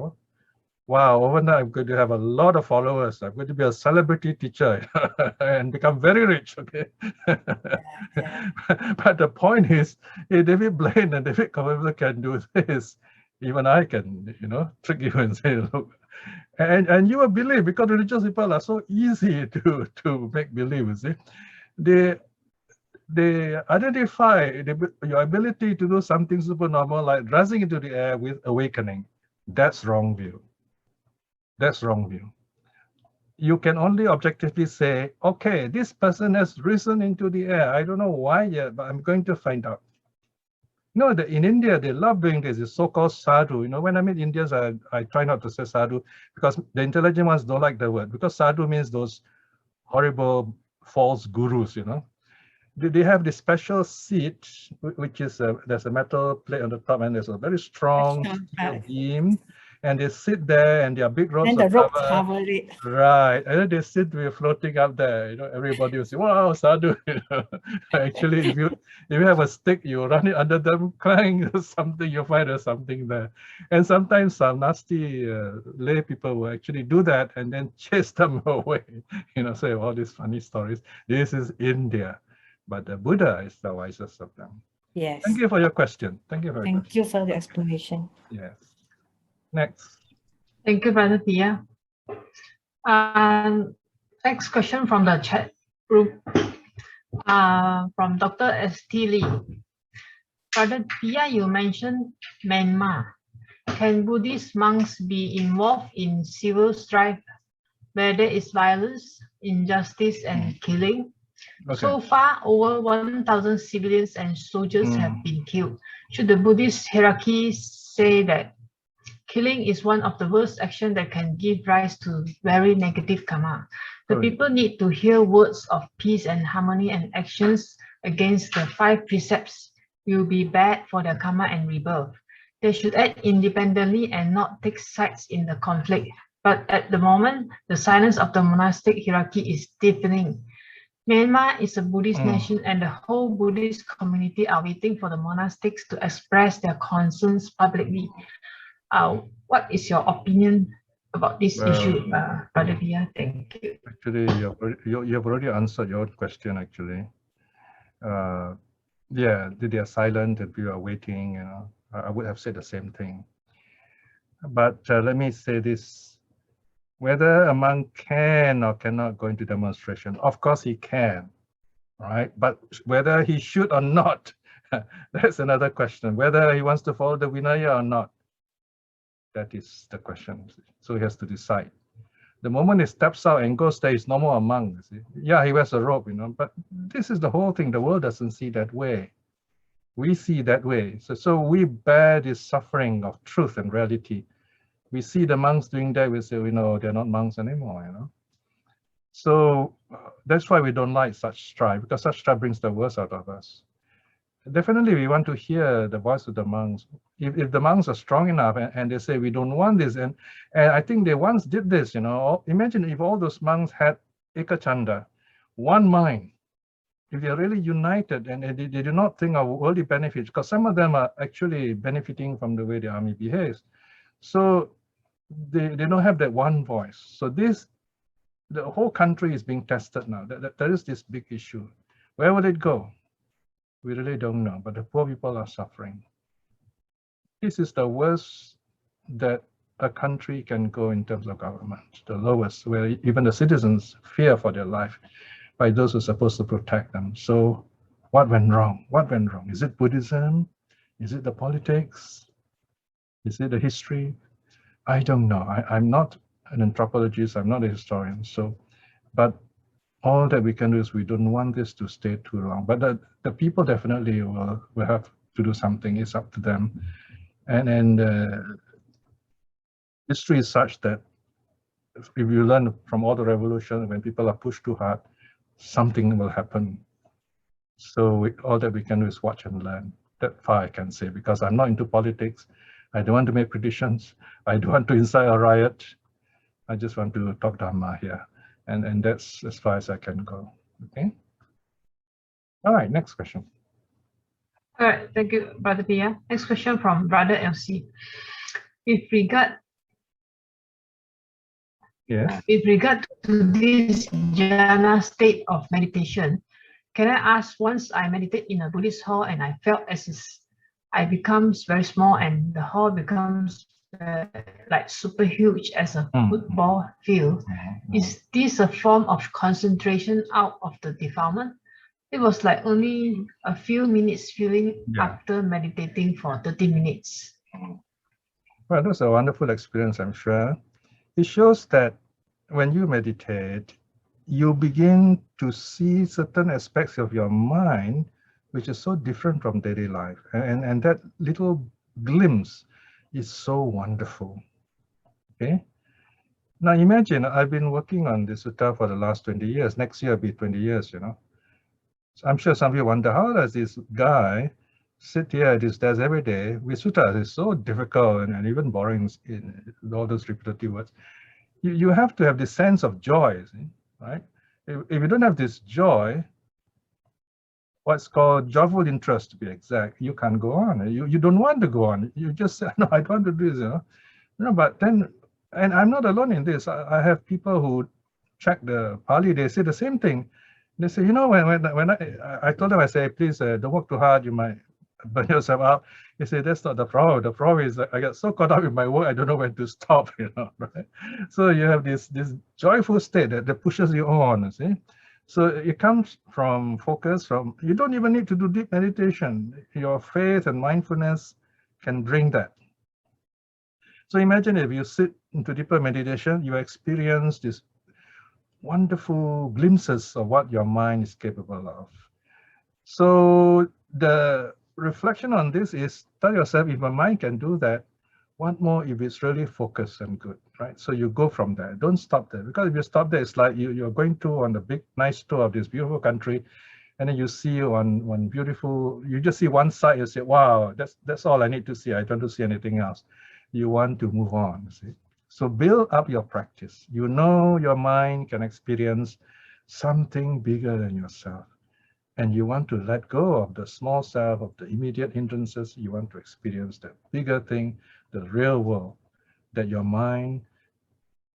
Wow, overnight I'm going to have a lot of followers. I'm going to be a celebrity teacher and become very rich, okay? But the point is, if David Blaine and David Copperfield can do this, even I can, trick you and say, look, and you will believe, because religious people are so easy to make believe, you see. They identify your ability to do something supernormal, like rising into the air, with awakening. That's wrong view. That's wrong view. You can only objectively say, okay, this person has risen into the air. I don't know why yet, but I'm going to find out. In India, they love doing this. It's so-called sadhu. When I meet Indians, I try not to say sadhu because the intelligent ones don't like the word, because sadhu means those horrible false gurus, They have this special seat, which is there's a metal plate on the top, and there's a very strong steel beam, and they sit there, and their big ropes are cover it. Right, and then they sit floating up there. Everybody will say, "Wow, sadhu!" Actually, if you have a stick, you run it under them, clang something, you find there's something there. And sometimes some nasty lay people will actually do that and then chase them away. Say all these funny stories. This is India. but the Buddha is the wisest of them. Yes. Thank you for your question. Thank you for your Thank you for the explanation. Yes. Next. Thank you, Brother Piya. Next question from the chat group, from Dr. S.T. Lee. Brother Piya, you mentioned Myanmar. Can Buddhist monks be involved in civil strife where there is violence, injustice, and killing? Okay. So far, over 1,000 civilians and soldiers have been killed. Should the Buddhist hierarchy say that killing is one of the worst actions that can give rise to very negative karma? The people need to hear words of peace and harmony, and actions against the 5 precepts will be bad for their karma and rebirth. They should act independently and not take sides in the conflict. But at the moment, the silence of the monastic hierarchy is deafening. Myanmar is a Buddhist nation, and the whole Buddhist community are waiting for the monastics to express their concerns publicly. What is your opinion about this issue, Brother Piya? Thank you. Actually, you have already answered your question, actually. Yeah, they are silent and we are waiting, you know. I would have said the same thing. But let me say this. Whether a monk can or cannot go into demonstration, of course he can, right? But whether he should or not, that's another question. Whether he wants to follow the Vinaya or not, that is the question. So he has to decide. The moment he steps out and goes there, he's no more a monk. You see? Yeah, he wears a robe, you know, but this is the whole thing. The world doesn't see that way. We see that way. So we bear this suffering of truth and reality. We see the monks doing that, we say, you know, they're not monks anymore, you know. So that's why we don't like such strife, because such strife brings the worst out of us. Definitely, we want to hear the voice of the monks. If the monks are strong enough and they say, we don't want this, and I think they once did this, you know. Imagine if all those monks had ekachanda, one mind. If they're really united and they do not think of worldly benefits, because some of them are actually benefiting from the way the army behaves. So they don't have that one voice. So the whole country is being tested now. There is this big issue. Where will it go? We really don't know, but the poor people are suffering. This is the worst that a country can go in terms of government, the lowest, where even the citizens fear for their life by those who are supposed to protect them. So what went wrong? What went wrong? Is it Buddhism? Is it the politics? Is it the history? I don't know. I'm not an anthropologist. I'm not a historian. So, but all that we can do is we don't want this to stay too long. But the people definitely will have to do something. It's up to them. And history is such that if you learn from all the revolution, when people are pushed too hard, something will happen. So all that we can do is watch and learn. That far I can say, because I'm not into politics. I don't want to make predictions. I don't want to incite a riot. I just want to talk Dharma here. And that's as far as I can go. Okay. All right, next question. All right, thank you, Brother Piya. Next question from Brother LC. With regard to this jhana state of meditation, can I ask, once I meditate in a Buddhist hall and I felt as if I becomes very small and the hall becomes like super huge as a football field, is this a form of concentration out of the defilement? It was like only a few minutes feeling after meditating for 30 minutes. Well, that's a wonderful experience, I'm sure. It shows that when you meditate, you begin to see certain aspects of your mind which is so different from daily life. And that little glimpse is so wonderful. Okay. Now imagine, I've been working on this sutta for the last 20 years. Next year will be 20 years, you know. So I'm sure some of you wonder, how does this guy sit here at his desk every day with suttas? It's so difficult and even boring in all those repetitive words. You have to have this sense of joy, see, right? If you don't have this joy, what's called joyful interest, to be exact, you can't go on. You don't want to go on. You just say, no, I don't want to do this, you know. No, but then, and I'm not alone in this. I have people who check the Pali, they say the same thing. They say, you know, when I told them, I say, please don't work too hard, you might burn yourself out. They say, that's not the problem. The problem is that I get so caught up with my work, I don't know when to stop, you know, right? So you have this joyful state that pushes you on, you see. So it comes from focus, you don't even need to do deep meditation. Your faith and mindfulness can bring that. So imagine if you sit into deeper meditation, you experience this wonderful glimpses of what your mind is capable of. So the reflection on this is, tell yourself, if my mind can do that, what more if it's really focused and good, right? So you go from there. Don't stop there, because if you stop there, it's like you're going to on the big, nice tour of this beautiful country, and then you see one beautiful, you just see one side, you say, wow, that's all I need to see. I don't want to see anything else. You want to move on, see? So build up your practice. You know your mind can experience something bigger than yourself. And you want to let go of the small self, of the immediate hindrances. You want to experience that bigger thing, the real world that your mind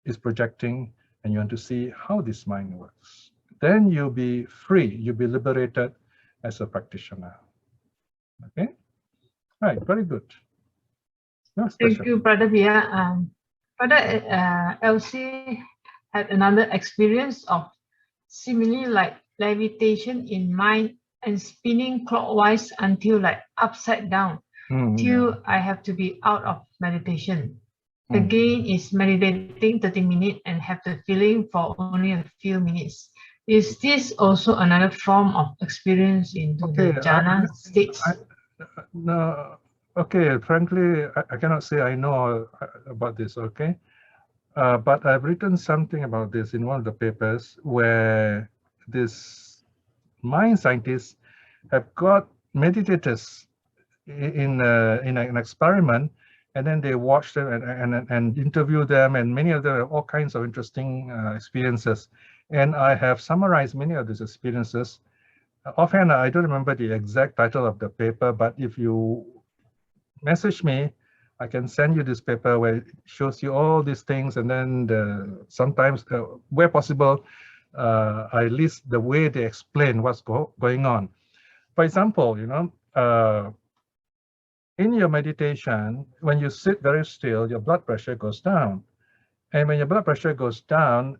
is projecting, and you want to see how this mind works. Then you'll be free, you'll be liberated as a practitioner. Okay? Right, very good. Thank you, Brother Piya. Brother Elsie had another experience of similarly like levitation in mind and spinning clockwise until like upside down, till I have to be out of meditation. Again, is meditating 30 minutes and have the feeling for only a few minutes. Is this also another form of experience into the jhana states? No, okay, frankly, I cannot say I know about this, okay? But I've written something about this in one of the papers where this mind scientists have got meditators in an experiment, and then they watch them and interview them, and many of them have all kinds of interesting experiences. And I have summarized many of these experiences. Offhand, I don't remember the exact title of the paper, but if you message me, I can send you this paper where it shows you all these things, and then sometimes, where possible, I list the way they explain what's going on. For example, you know, in your meditation, when you sit very still, your blood pressure goes down. And when your blood pressure goes down,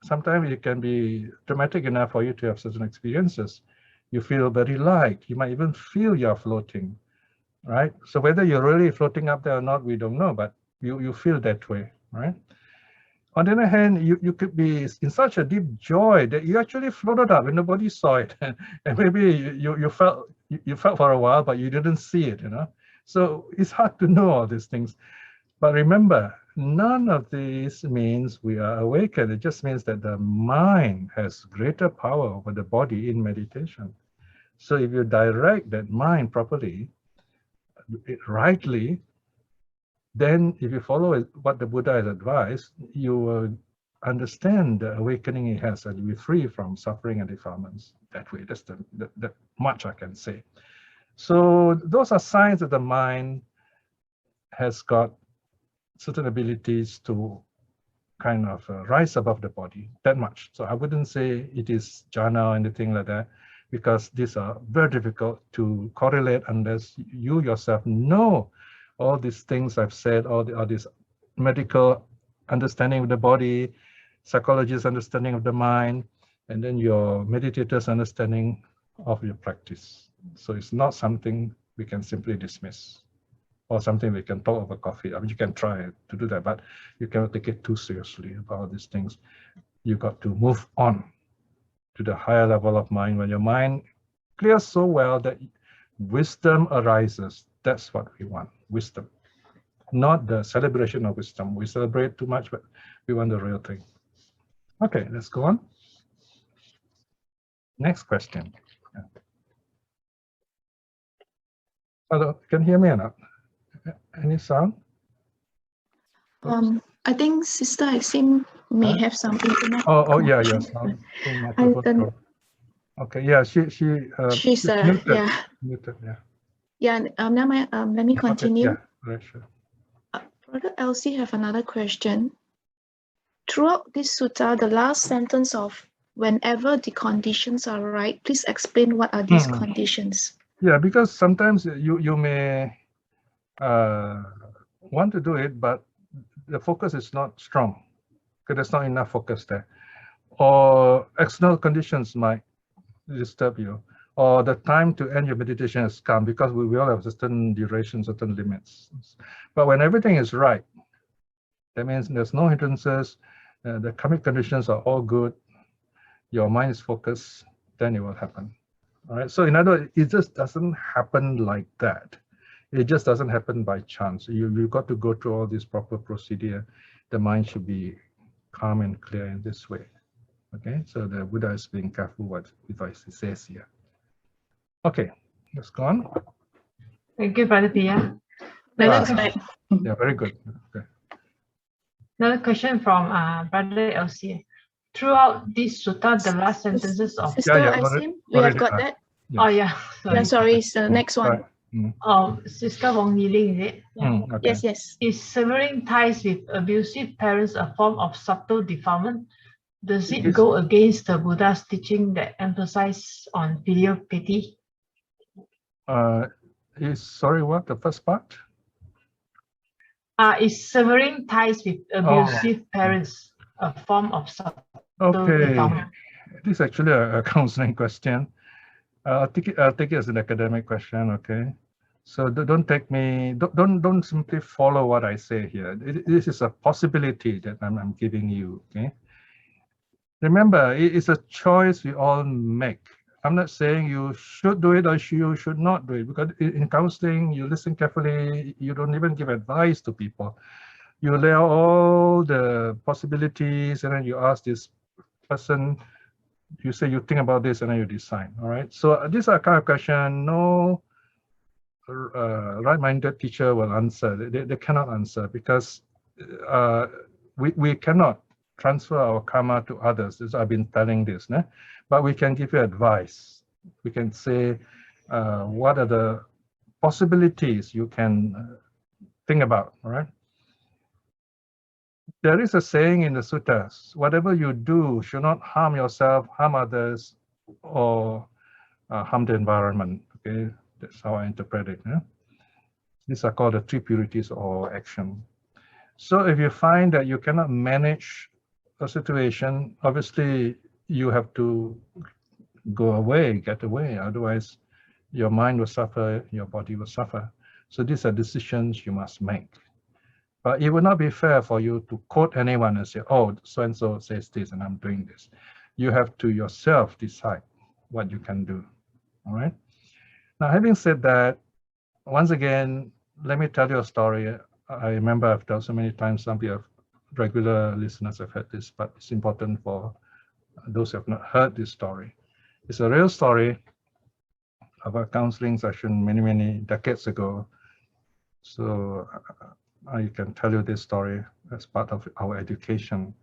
sometimes it can be dramatic enough for you to have certain experiences. You feel very light. You might even feel you're floating, right? So whether you're really floating up there or not, we don't know, but you feel that way, right? On the other hand, you could be in such a deep joy that you actually floated up and nobody saw it. And maybe you felt for a while, but you didn't see it, you know? So it's hard to know all these things. But remember, none of these means we are awakened. It just means that the mind has greater power over the body in meditation. So if you direct that mind properly, rightly, then if you follow what the Buddha has advised, you will understand the awakening he has, and you'll be free from suffering and defilements that way. That's that much I can say. So those are signs that the mind has got certain abilities to kind of rise above the body, that much. So I wouldn't say it is jhana or anything like that, because these are very difficult to correlate unless you yourself know all these things I've said, all this medical understanding of the body, psychologist's understanding of the mind, and then your meditator's understanding of your practice. So it's not something we can simply dismiss, or something we can talk over coffee. I mean, you can try to do that, but you cannot take it too seriously about all these things. You got to move on to the higher level of mind. When your mind clears so well that wisdom arises, that's what we want, wisdom. Not the celebration of wisdom. We celebrate too much, but we want the real thing. Okay, let's go on. Next question. Hello, can you hear me or not? Any sound? I think Sister Exim may have some internet. Oh yeah, yes. Okay, yeah, she's muted. Yeah. Muted, yeah. Yeah. Now let me continue. Okay, yeah, right, sure. Brother Elsie have another question. Throughout this sutta, the last sentence of whenever the conditions are right. Please explain what are these conditions. Yeah, because sometimes you may want to do it, but the focus is not strong because there's not enough focus there, or external conditions might disturb you, or the time to end your meditation has come, because we all have certain duration, certain limits. But when everything is right, that means there's no hindrances, the karmic conditions are all good, your mind is focused, then it will happen. All right. So in other words, it just doesn't happen like that. It just doesn't happen by chance. You've got to go through all this proper procedure. The mind should be calm and clear in this way. Okay, so the Buddha is being careful what advice he says here. Okay, let's go on. Thank you, Brother Piya. Yeah, very good. Okay. Another question from Brother LC. Throughout this sutta, the last sentences of Sister Asim, we have got that. Yes. oh yeah, Yeah, sorry, it's the next one. Sister Wong Yiling, is it? Okay. Yes. Is severing ties with abusive parents a form of subtle defilement? Does it go against the Buddha's teaching that emphasize on filial piety? Sorry, what, the first part? Is severing ties with abusive parents a form of subtle defilement? This is actually a counseling question. I'll take it as an academic question, okay? So don't take me, don't simply follow what I say here. This is a possibility that I'm giving you, okay? Remember, it is a choice we all make. I'm not saying you should do it or you should not do it, because in counseling, you listen carefully, you don't even give advice to people. You lay out all the possibilities, and then you ask this person, you say you think about this, and then you decide, all right? So these are kind of question no right-minded teacher will answer. They cannot answer, because we cannot transfer our karma to others. As I've been telling this, but we can give you advice. We can say what are the possibilities you can think about, all right? There is a saying in the suttas, whatever you do should not harm yourself, harm others, or harm the environment, okay? That's how I interpret it. These are called the three purities or action. So if you find that you cannot manage a situation, obviously you have to go away, get away. Otherwise, your mind will suffer, your body will suffer. So these are decisions you must make. But it would not be fair for you to quote anyone and say, oh, so-and-so says this and I'm doing this. You have to yourself decide what you can do, all right? Now, having said that, once again, let me tell you a story. I remember I've told so many times, some people, regular listeners have heard this, but it's important for those who have not heard this story. It's a real story of a counseling session many decades ago. So I can tell you this story as part of our education.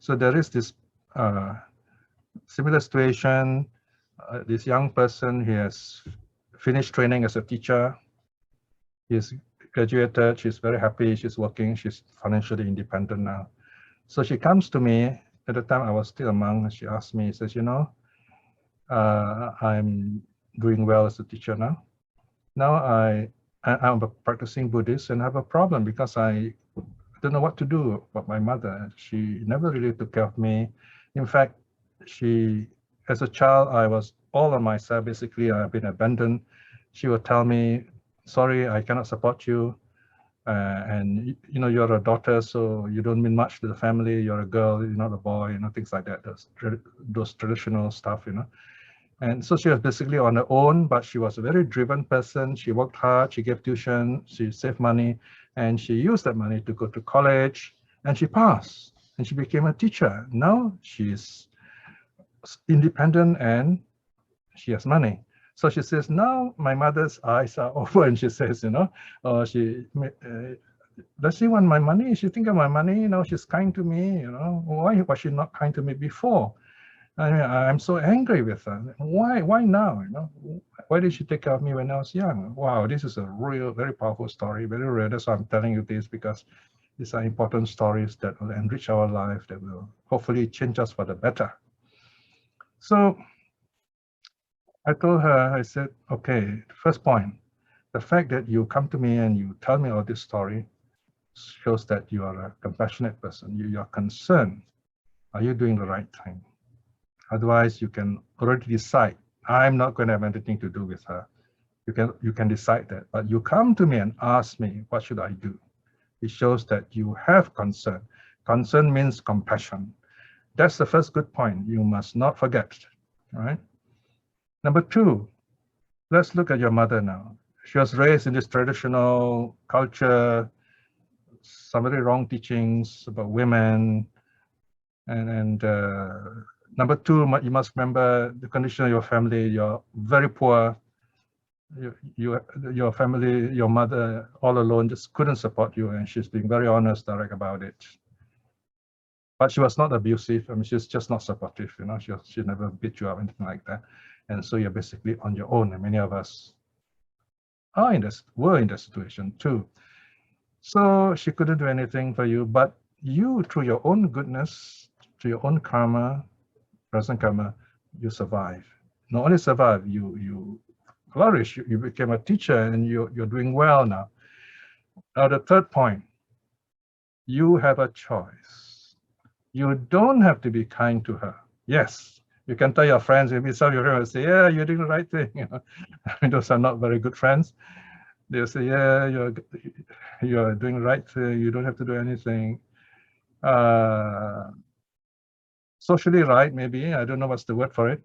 So there is this similar situation. This young person, he has finished training as a teacher. He's graduated, she's very happy, she's working, she's financially independent now. So she comes to me, at the time I was still a monk, she asked me, says, you know, I'm doing well as a teacher now. Now I'm a practicing Buddhist and I have a problem because I don't know what to do about my mother. She never really took care of me. In fact, as a child, I was all on myself. Basically, I've been abandoned. She would tell me, sorry, I cannot support you. And you know, you're a daughter, so you don't mean much to the family. You're a girl, you're not a boy, you know, things like that. Those traditional stuff, you know. And so she was basically on her own, but she was a very driven person. She worked hard, she gave tuition, she saved money, and she used that money to go to college, and she passed, and she became a teacher. Now she's independent and she has money. So she says, now my mother's eyes are open. She says, you know, does she want my money? She think of my money, you know, she's kind to me, you know, why was she not kind to me before? I mean, I'm so angry with her. Why now? You know, why did she take care of me when I was young? Wow, this is a real, very powerful story, very rare. That's why I'm telling you this, because these are important stories that will enrich our life, that will hopefully change us for the better. So I told her, I said, okay, first point, the fact that you come to me and you tell me all this story shows that you are a compassionate person. You are concerned. Are you doing the right thing? Otherwise, you can already decide, I'm not going to have anything to do with her. You can decide that. But you come to me and ask me, what should I do? It shows that you have concern. Concern means compassion. That's the first good point you must not forget. All right. Number two, let's look at your mother now. She was raised in this traditional culture, some very wrong teachings about women. And number two, you must remember the condition of your family. You're very poor. Your family, your mother, all alone, just couldn't support you, and she's being very honest, direct about it. But she was not abusive. I mean, she's just not supportive. You know, she never beat you up, anything like that. And so you're basically on your own, and many of us were in this situation too. So she couldn't do anything for you, but you, through your own goodness, through your own karma, present karma, you survive. Not only survive, you flourish. You became a teacher, and you're doing well now. Now the third point, you have a choice. You don't have to be kind to her. Yes, you can tell your friends, maybe some of your friends will say, yeah, you're doing the right thing. You know, I mean, those are not very good friends. They'll say, yeah, you're doing the right thing. You don't have to do anything. Socially right, maybe. I don't know what's the word for it.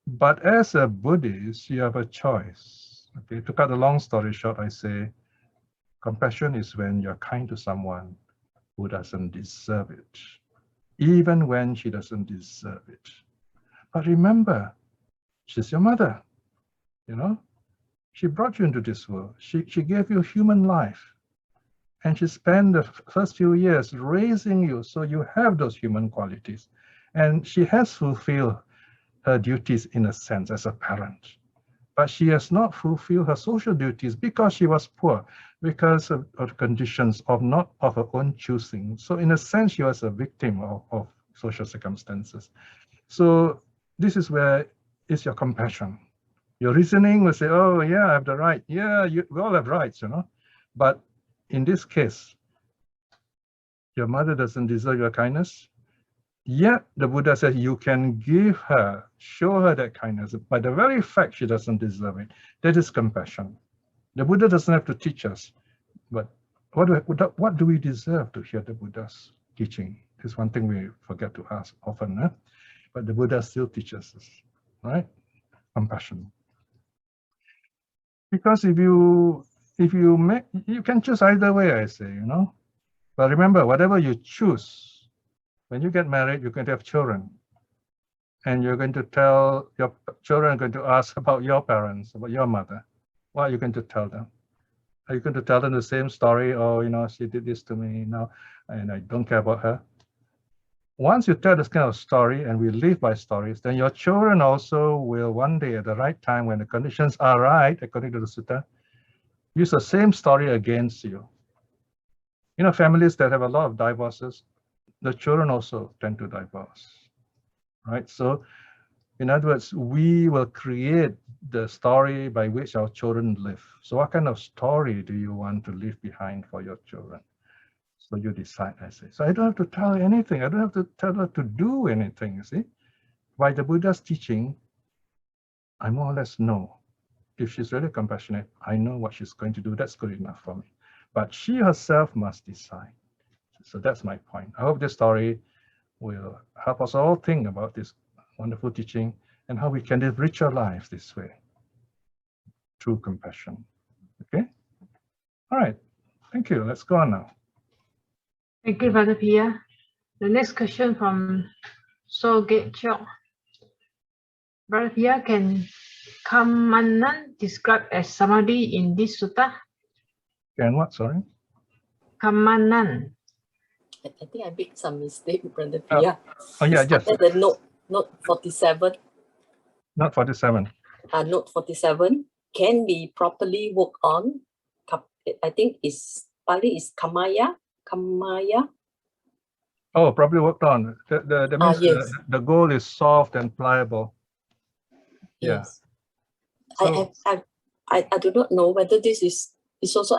But as a Buddhist, you have a choice. Okay, to cut the long story short, I say, compassion is when you're kind to someone who doesn't deserve it, even when she doesn't deserve it. But remember, she's your mother, you know? She brought you into this world. She gave you human life. And she spent the first few years raising you, so you have those human qualities. And she has fulfilled her duties in a sense as a parent. But she has not fulfilled her social duties because she was poor, because of conditions not of her own choosing. So in a sense, she was a victim of social circumstances. So this is where is your compassion. Your reasoning will say, oh yeah, I have the right. Yeah, we all have rights, you know. But in this case, your mother doesn't deserve your kindness. Yet the Buddha says you can give her, show her that kindness by the very fact she doesn't deserve it. That is compassion. The Buddha doesn't have to teach us, but what do we deserve to hear the Buddha's teaching? This is one thing we forget to ask often, huh? But the Buddha still teaches us, right? Compassion. Because if you can choose either way, I say, you know. But remember, whatever you choose, when you get married, you're going to have children. And you're going to tell your children are going to ask about your parents, about your mother. What are you going to tell them? Are you going to tell them the same story? Oh, you know, she did this to me now, and I don't care about her. Once you tell this kind of story, and we live by stories, then your children also will one day at the right time, when the conditions are right, according to the sutta, use the same story against you. You know, families that have a lot of divorces, the children also tend to divorce, right? So in other words, we will create the story by which our children live. So what kind of story do you want to leave behind for your children? So you decide, I say. So I don't have to tell her anything. I don't have to tell her to do anything, you see. By the Buddha's teaching, I more or less know. If she's really compassionate, I know what she's going to do. That's good enough for me. But she herself must decide. So that's my point. I hope this story will help us all think about this wonderful teaching and how we can live richer lives this way, through compassion. Okay? All right. Thank you. Let's go on now. Thank you, Brother Piya. The next question from SKEGSS4-18. Brother Piya, can Kammanan described as samadhi in this sutta? Can what, sorry? Kammanan. I think I made some mistake, Brother Piya. Oh yeah, just the note 47. Not 47. Note 47 can be properly worked on. I think is Pali is kamaya. Oh, probably worked on. That means Yes. the gold is soft and pliable. Yeah. Yes. So, I do not know whether this is also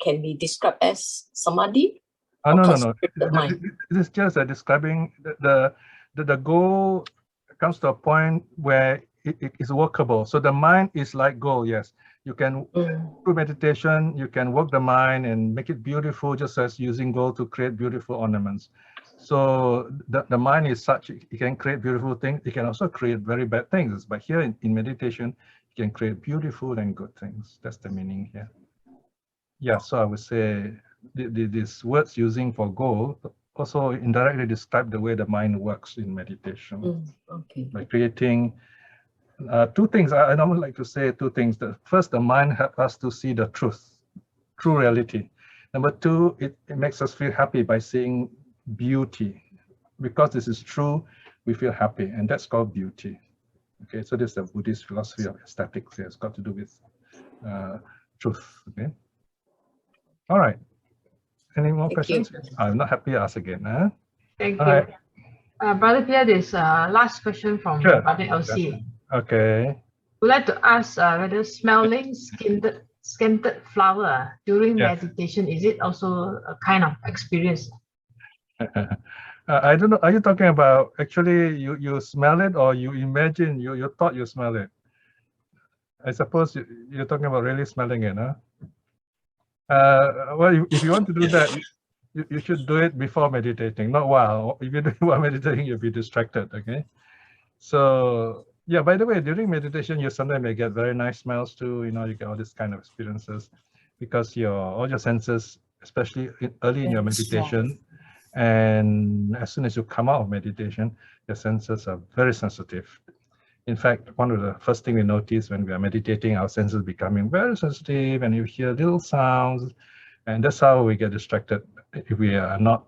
can be described as samadhi. or no. constricted mind. This is just describing the goal comes to a point where it is workable. So the mind is like gold. Yes, you can through meditation you can work the mind and make it beautiful, just as using gold to create beautiful ornaments. So the mind is such it can create beautiful things. It can also create very bad things. But here in meditation, you can create beautiful and good things. That's the meaning here. Yeah. So I would say these words using for goal also indirectly describe the way the mind works in meditation. Okay. By creating two things. I normally like to say two things. The first, the mind helps us to see the truth, true reality. Number two, it makes us feel happy by seeing beauty. Because this is true, we feel happy, and that's called beauty. Okay, so this is the Buddhist philosophy of aesthetics. It's got to do with truth. Okay. All right. Any more questions? I'm not happy. Ask again. Huh? Thank All you. right. Brother Piya, there's a last question from Sure. Brother LC. Okay. We'd like to ask whether smelling scented flower during Yes. meditation, is it also a kind of experience? I don't know. Are you talking about actually you smell it, or you imagine you thought you smell it? I suppose you're talking about really smelling it, huh? Well, if you want to do that, you should do it before meditating, not while. If you do it while meditating, you'll be distracted. Okay. So yeah. By the way, during meditation, you sometimes may get very nice smells too. You know, you get all these kind of experiences because all your senses, especially early in your meditation. And as soon as you come out of meditation, your senses are very sensitive. In fact, one of the first things we notice when we are meditating, our senses becoming very sensitive, and you hear little sounds, and that's how we get distracted if we are not,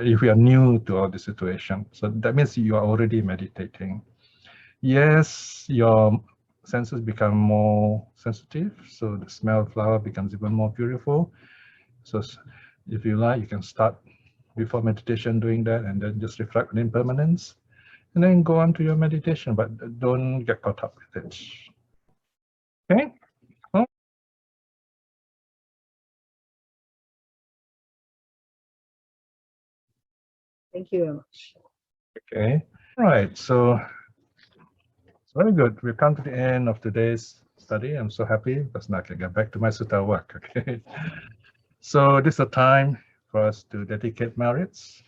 if we are new to all the situation. So that means you are already meditating. Yes, your senses become more sensitive, so the smell of flower becomes even more beautiful. So if you like, you can start before meditation doing that, and then just reflect on impermanence, and then go on to your meditation, but don't get caught up with it. Okay. Well, Thank you very much. okay. All right. So very good. We've come to the end of today's study. I'm so happy because now I can get back to my sutta work. Okay. So this is a time for us to dedicate merits.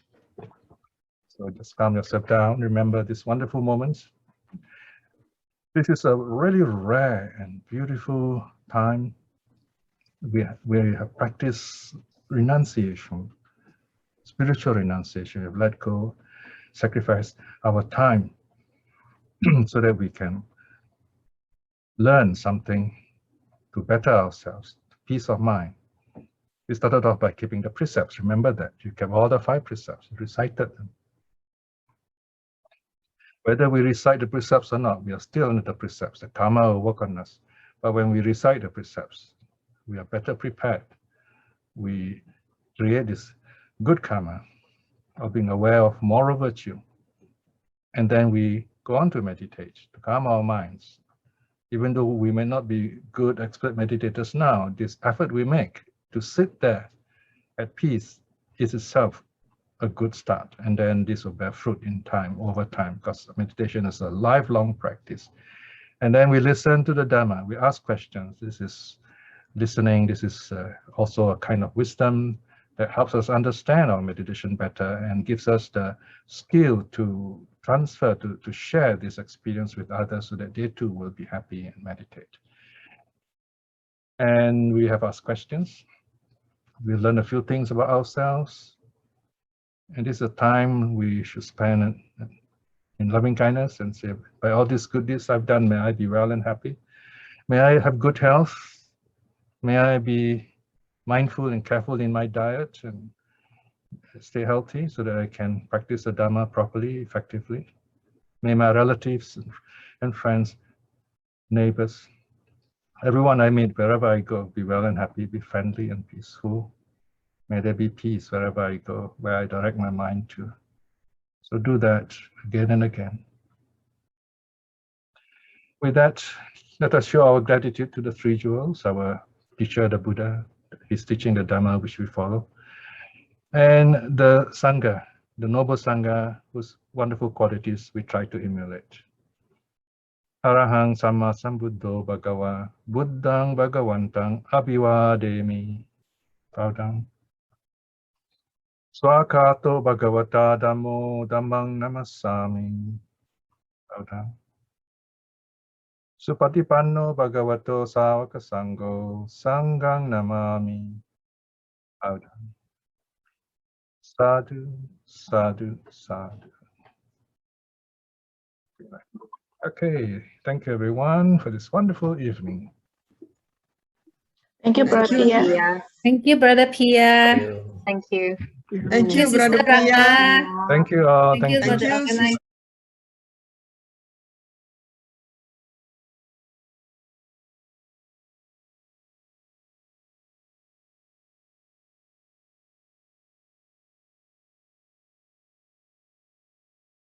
So just calm yourself down. Remember these wonderful moments. This is a really rare and beautiful time where we have practiced renunciation, spiritual renunciation. We have let go, sacrificed our time so that we can learn something to better ourselves, peace of mind. We started off by keeping the precepts. Remember that. You kept all the 5 precepts, recited them. Whether we recite the precepts or not, we are still under the precepts. The karma will work on us. But when we recite the precepts, we are better prepared. We create this good karma of being aware of moral virtue. And then we go on to meditate, to calm our minds. Even though we may not be good expert meditators now, this effort we make to sit there at peace is itself a good start. And then this will bear fruit in time, over time, because meditation is a lifelong practice. And then we listen to the Dhamma, we ask questions. This is listening. This is also a kind of wisdom that helps us understand our meditation better and gives us the skill to transfer, to share this experience with others so that they too will be happy and meditate. And we have asked questions. We learn a few things about ourselves. And this is a time we should spend in loving kindness and say, by all these good deeds I've done, may I be well and happy. May I have good health. May I be mindful and careful in my diet and stay healthy so that I can practice the Dhamma properly, effectively. May my relatives and friends, neighbors, everyone I meet, wherever I go, be well and happy, be friendly and peaceful. May there be peace wherever I go, where I direct my mind to. So do that again and again. With that, let us show our gratitude to the three jewels, our teacher, the Buddha, his teaching, the Dhamma, which we follow, and the Sangha, the noble Sangha, whose wonderful qualities we try to emulate. Arahang Samma Sambuddho Bhagava, Buddhang Bhagavantang Abhivademi. Bow down. Swakato Bhagavata Dhammo Dhammang Namasami. Bow down. Supatipanno Bhagavato Sāvaka Sangho Sanghang Namami. Bow down. Sadhu, sadhu, sadhu. Okay, thank you everyone for this wonderful evening. Thank you, Brother Piya. Thank you, Brother Piya. Thank you. Thank you, Sister Brother Piya. Ranga. Thank you all. Thank you, Thank you. Brother Organizer.